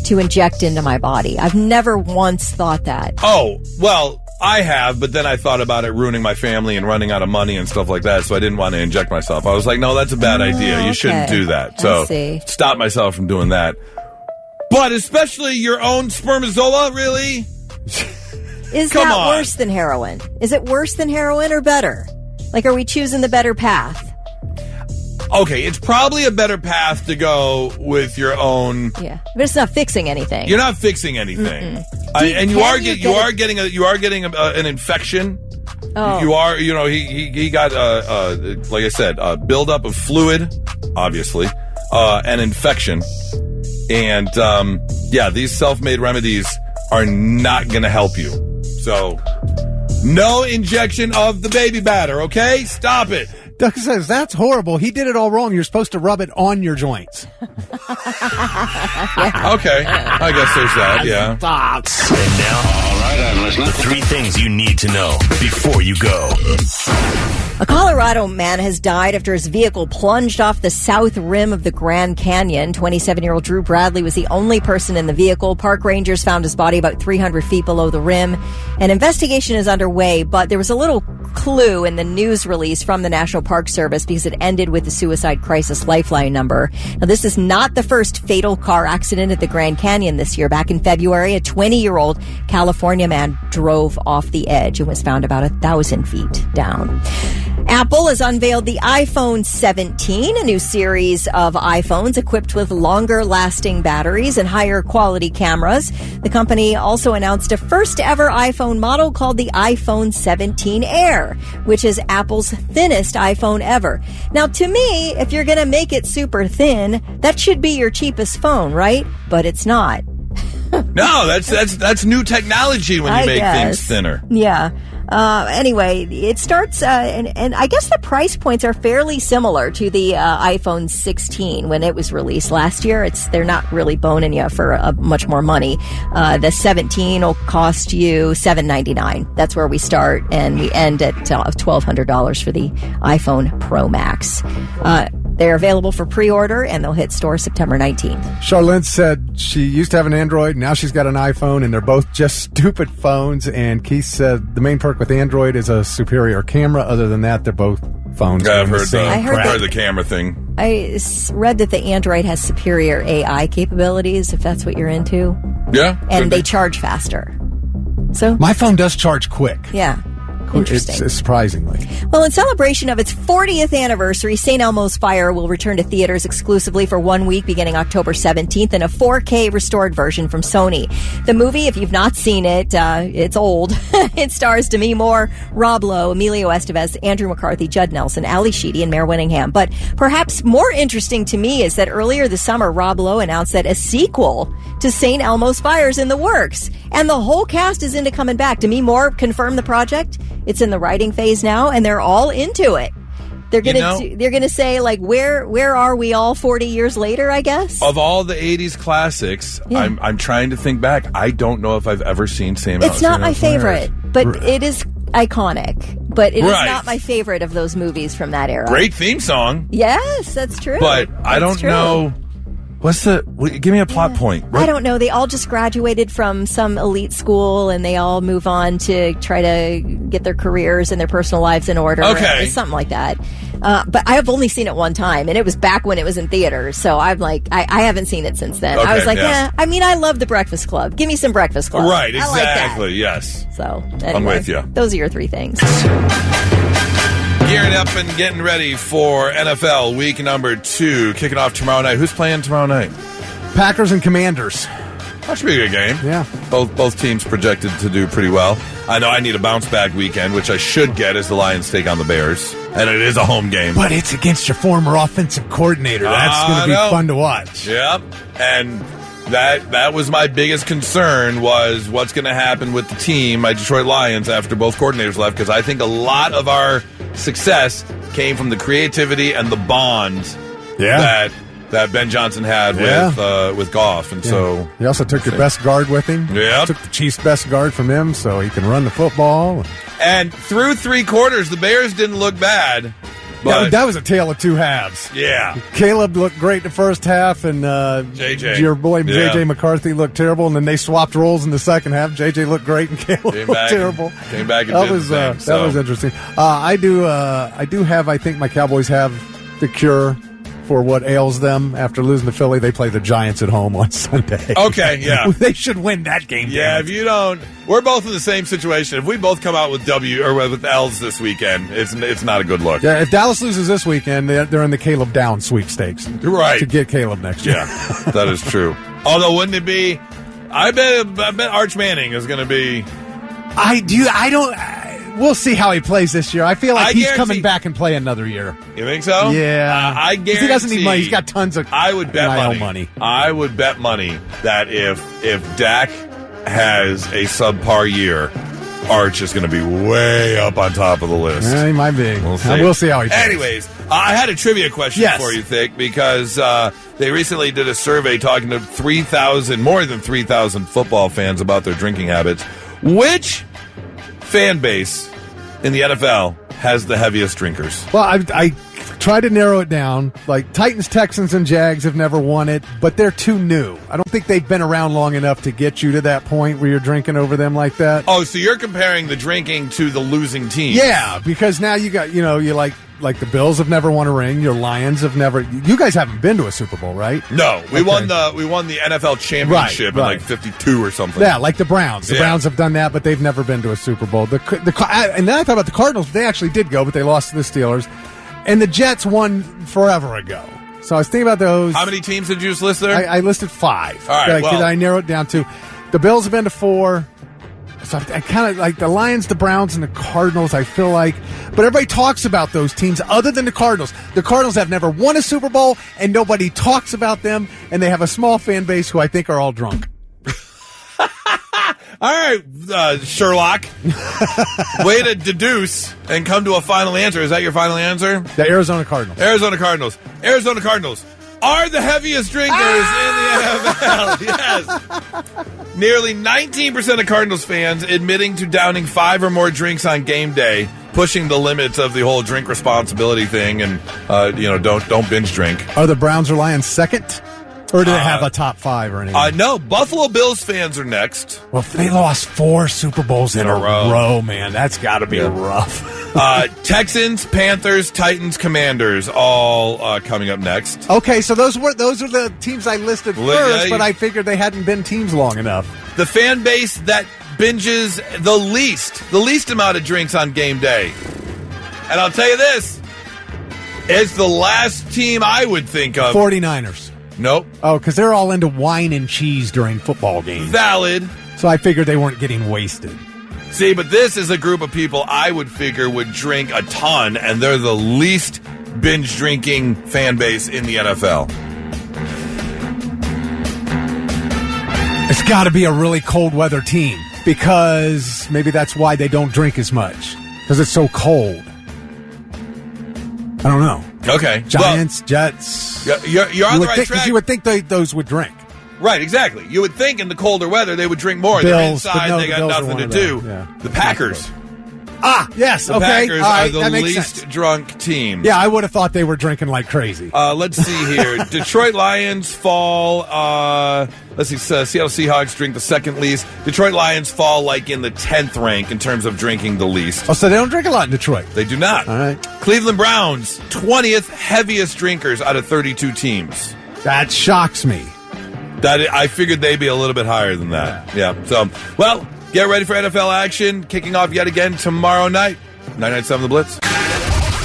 to inject into my body. I've never once thought that. Oh, well, I have, but then I thought about it ruining my family and running out of money and stuff like that, so I didn't want to inject myself. I was like, no, that's a bad idea. You shouldn't do that. So stop myself from doing that. But especially your own spermazola, really? Is that worse than heroin? Is it worse than heroin or better? Like, are we choosing the better path? Okay, it's probably a better path to go with your own. Yeah, but it's not fixing anything. You're not fixing anything, and you are getting an infection. Oh. You are, he got like I said, a buildup of fluid, obviously, an infection, and these self-made remedies are not going to help you. So, no injection of the baby batter, okay? Stop it. Doug says, that's horrible. He did it all wrong. You're supposed to rub it on your joints. Okay. I guess there's that, yeah. And now, all right, I'm listening. The 3 things you need to know before you go. A Colorado man has died after his vehicle plunged off the south rim of the Grand Canyon. 27-year-old Drew Bradley was the only person in the vehicle. Park rangers found his body about 300 feet below the rim. An investigation is underway, but there was a little clue in the news release from the National Park Service because it ended with the Suicide Crisis Lifeline number. Now, this is not the first fatal car accident at the Grand Canyon this year. Back in February, a 20-year-old California man drove off the edge and was found about 1,000 feet down. Apple has unveiled the iPhone 17, a new series of iPhones equipped with longer-lasting batteries and higher-quality cameras. The company also announced a first-ever iPhone model called the iPhone 17 Air, which is Apple's thinnest iPhone ever. Now, to me, if you're going to make it super thin, that should be your cheapest phone, right? But it's not. No, that's new technology when you make things thinner. Yeah. Anyway, it starts, and I guess the price points are fairly similar to the iPhone 16 when it was released last year. They're not really boning you for much more money. The 17 will cost you $799. That's where we start, and we end at $1,200 for the iPhone Pro Max. They're available for pre-order, and they'll hit stores September 19th. Charlene said she used to have an Android. Now she's got an iPhone, and they're both just stupid phones. And Keith said the main perk with Android is a superior camera. Other than that, they're both phones. Yeah, I've heard the camera thing. I read that the Android has superior AI capabilities, if that's what you're into. Yeah. And they charge faster. So my phone does charge quick. Yeah. Interesting. It's surprisingly. Well, in celebration of its 40th anniversary, St. Elmo's Fire will return to theaters exclusively for 1 week beginning October 17th in a 4K restored version from Sony. The movie, if you've not seen it, it's old. It stars Demi Moore, Rob Lowe, Emilio Estevez, Andrew McCarthy, Judd Nelson, Ali Sheedy, and Mare Winningham. But perhaps more interesting to me is that earlier this summer, Rob Lowe announced that a sequel to St. Elmo's Fire is in the works. And the whole cast is into coming back. Demi Moore confirmed the project. It's in the writing phase now, and they're all into it. They're gonna say, like, where are we all 40 years later, I guess? Of all the 80s classics, yeah. I'm trying to think back. I don't know if I've ever seen St. It's not my favorite, but it is iconic. But it is not my favorite of those movies from that era. Great theme song. Yes, that's true. But I don't know. Give me a plot point. I don't know. They all just graduated from some elite school and they all move on to try to get their careers and their personal lives in order. Okay. It's something like that. But I have only seen it one time and it was back when it was in theaters. So I'm like, I haven't seen it since then. Okay, I was like, I mean, I love the Breakfast Club. Give me some Breakfast Club. Right, exactly. I like that. Yes. So anyway, I'm with you. Those are your 3 things. Gearing up and getting ready for NFL week number 2, kicking off tomorrow night. Who's playing tomorrow night? Packers and Commanders. That should be a good game. Yeah. Both teams projected to do pretty well. I know I need a bounce-back weekend, which I should get as the Lions take on the Bears. And it is a home game. But it's against your former offensive coordinator. That's going to be fun to watch. Yep. And that was my biggest concern was what's going to happen with the team, my Detroit Lions, after both coordinators left, because I think a lot of our success came from the creativity and the bond that Ben Johnson had with Goff. And so he also took your best guard with him. Yeah. Took the Chiefs' best guard from him so he can run the football. And through 3 quarters, the Bears didn't look bad. But that was a tale of 2 halves. Yeah. Caleb looked great the first half, and your boy J.J. McCarthy looked terrible, and then they swapped roles in the second half. J.J. looked great, and Caleb looked terrible. Came back and that did was the thing, that was interesting. I do have. I think my Cowboys have the cure for what ails them after losing to Philly. They play the Giants at home on Sunday. Okay, yeah. They should win that game. Yeah, if you don't, we're both in the same situation. If we both come out with W or with L's this weekend, it's not a good look. Yeah, if Dallas loses this weekend, they're in the Caleb Down sweepstakes. Right. To get Caleb next year. Yeah, that is true. Although, wouldn't it be, I bet Arch Manning is going to be. We'll see how he plays this year. I feel like he's coming back and play another year. You think so? Yeah. I guarantee. He doesn't need money. He's got tons of I would bet money. I would bet money that if Dak has a subpar year, Arch is going to be way up on top of the list. Yeah, he might be. We'll see how he plays. Anyways, I had a trivia question for you, Thick, because they recently did a survey talking to more than 3,000 football fans about their drinking habits. Which fan base in the NFL has the heaviest drinkers? Well, I tried to narrow it down. Like Titans, Texans, and Jags have never won it, but they're too new. I don't think they've been around long enough to get you to that point where you're drinking over them like that. Oh, so you're comparing the drinking to the losing team? Yeah, because now you got, you like the Bills have never won a ring. Your Lions have never. You guys haven't been to a Super Bowl, right? No, we won the NFL championship in like 52 or something. Yeah, like the Browns. The Browns have done that, but they've never been to a Super Bowl. And then I thought about the Cardinals. They actually did go, but they lost to the Steelers. And the Jets won forever ago. So I was thinking about those. How many teams did you just list there? I listed 5. All right, I narrowed it down to the Bills have been to 4. So I kind of like the Lions, the Browns, and the Cardinals, I feel like. But everybody talks about those teams other than the Cardinals. The Cardinals have never won a Super Bowl, and nobody talks about them, and they have a small fan base who I think are all drunk. All right, Sherlock. Way to deduce and come to a final answer. Is that your final answer? The Arizona Cardinals. Arizona Cardinals are the heaviest drinkers in the NFL. Yes. Nearly 19% of Cardinals fans admitting to downing 5 or more drinks on game day, pushing the limits of the whole drink responsibility thing, and don't binge drink. Are the Browns or Lions second? Or do they have a top 5 or anything? No, Buffalo Bills fans are next. Well, if they lost 4 Super Bowls in a row, man, that's got to be rough. Texans, Panthers, Titans, Commanders, all coming up next. Okay, so those are the teams I listed first, but I figured they hadn't been teams long enough. The fan base that binges the least amount of drinks on game day. And I'll tell you this, it's the last team I would think of. 49ers. Nope. Oh, because they're all into wine and cheese during football games. Valid. So I figured they weren't getting wasted. See, but this is a group of people I would figure would drink a ton, and they're the least binge-drinking fan base in the NFL. It's got to be a really cold weather team, because maybe that's why they don't drink as much, because it's so cold. I don't know. Okay. Giants, Jets. You're on the right track. You would think those would drink. Right, exactly. You would think in the colder weather they would drink more. Bills, they're inside, they got nothing to do. Yeah. The Packers. Yes, the okay. Packers right, are the least drunk team. Yeah, I would have thought they were drinking like crazy. Let's see here. Detroit Lions fall. Let's see. Seattle Seahawks drink the second least. Detroit Lions fall like in the 10th rank in terms of drinking the least. Oh, so they don't drink a lot in Detroit. They do not. All right. Cleveland Browns, 20th heaviest drinkers out of 32 teams. That shocks me. I figured they'd be a little bit higher than that. Yeah. So, well, get ready for NFL action. Kicking off yet again tomorrow night. 99.7 The Blitz.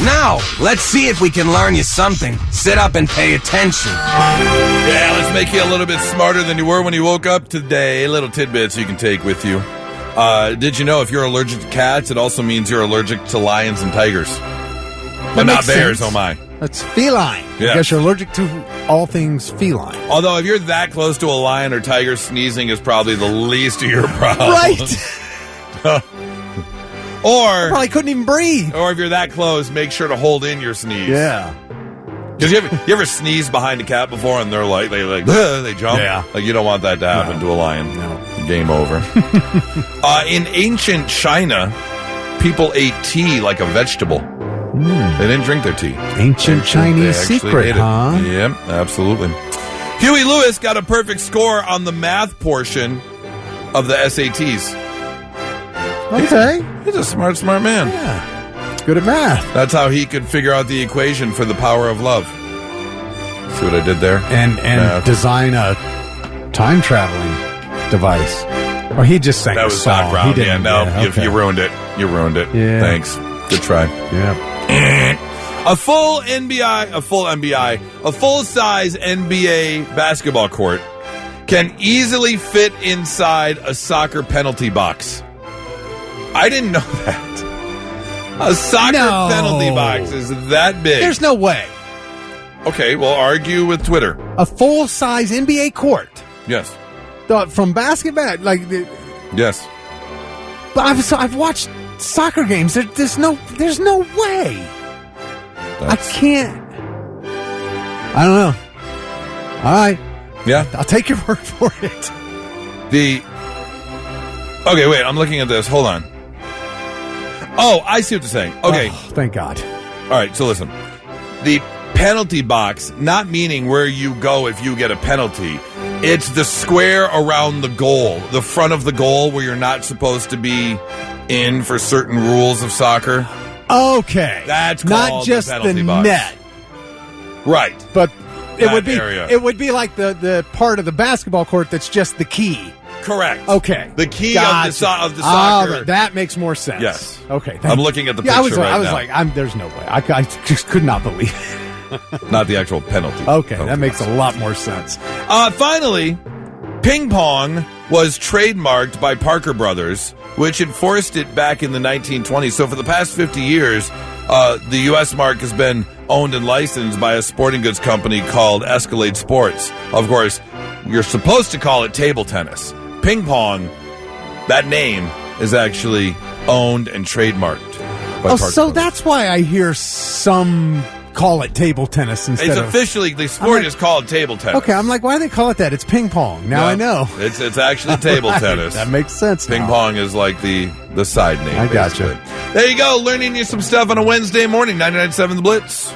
Now, let's see if we can learn you something. Sit up and pay attention. Yeah, let's make you a little bit smarter than you were when you woke up today. Little tidbits you can take with you. Did you know if you're allergic to cats, it also means you're allergic to lions and tigers? But not bears, sense. oh my. That's feline. Yeah. I guess you're allergic to all things feline. Although if you're that close to a lion or tiger, sneezing is probably the least of your problems. Right. Or I probably couldn't even breathe. Or if you're that close, make sure to hold in your sneeze. Yeah. Because you ever sneeze behind a cat before and they're like they jump? Yeah. Like you don't want that to happen to a lion. No. Game over. In ancient China, people ate tea like a vegetable. They didn't drink their tea. Ancient Chinese secret, huh? Yep, absolutely. Huey Lewis got a perfect score on the math portion of the SATs. Okay. He's a smart man. Yeah. Good at math. That's how he could figure out the equation for the power of love. See what I did there? And design a time traveling device. Or he just sang that a was song. Doc Brown. He didn't. You ruined it. You ruined it. Yeah. Thanks. Good try. Yeah. A full-size NBA basketball court can easily fit inside a soccer penalty box. I didn't know that. A soccer penalty box is that big. There's no way. Okay, well, argue with Twitter. A full-size NBA court. Yes. From basketball, yes. But I've watched soccer games. There's no way. I can't. I don't know. All right. Yeah. I'll take your word for it. Okay, wait. I'm looking at this. Hold on. Oh, I see what you're saying. Okay. Oh, thank God. All right. So listen. The penalty box, not meaning where you go if you get a penalty. It's the square around the goal, the front of the goal where you're not supposed to be in for certain rules of soccer. Okay. That's called not just the penalty the box. net. Right. But it That would be like the part of the basketball court that's just the key. Correct. Okay. The key Gotcha. of the soccer. That makes more sense. Yes. Okay. I'm looking at the picture I was now. like, there's no way. I just could not believe it. Not the actual penalty. Okay, that makes a lot more sense. Finally, ping pong was trademarked by Parker Brothers, which enforced it back in the 1920s. So for the past 50 years, the U.S. mark has been owned and licensed by a sporting goods company called Escalade Sports. Of course, you're supposed to call it table tennis. Ping pong, that name is actually owned and trademarked by Parker so Brothers. that's why I hear some call it table tennis instead It's of... officially, the sport is called table tennis. Okay, I'm like, why do they call it that? It's ping pong. Now I know. It's actually table tennis. That makes sense Ping now. pong is like the side name. I gotcha. Basically. There you go, learning you some stuff on a Wednesday morning, 99.7 The Blitz.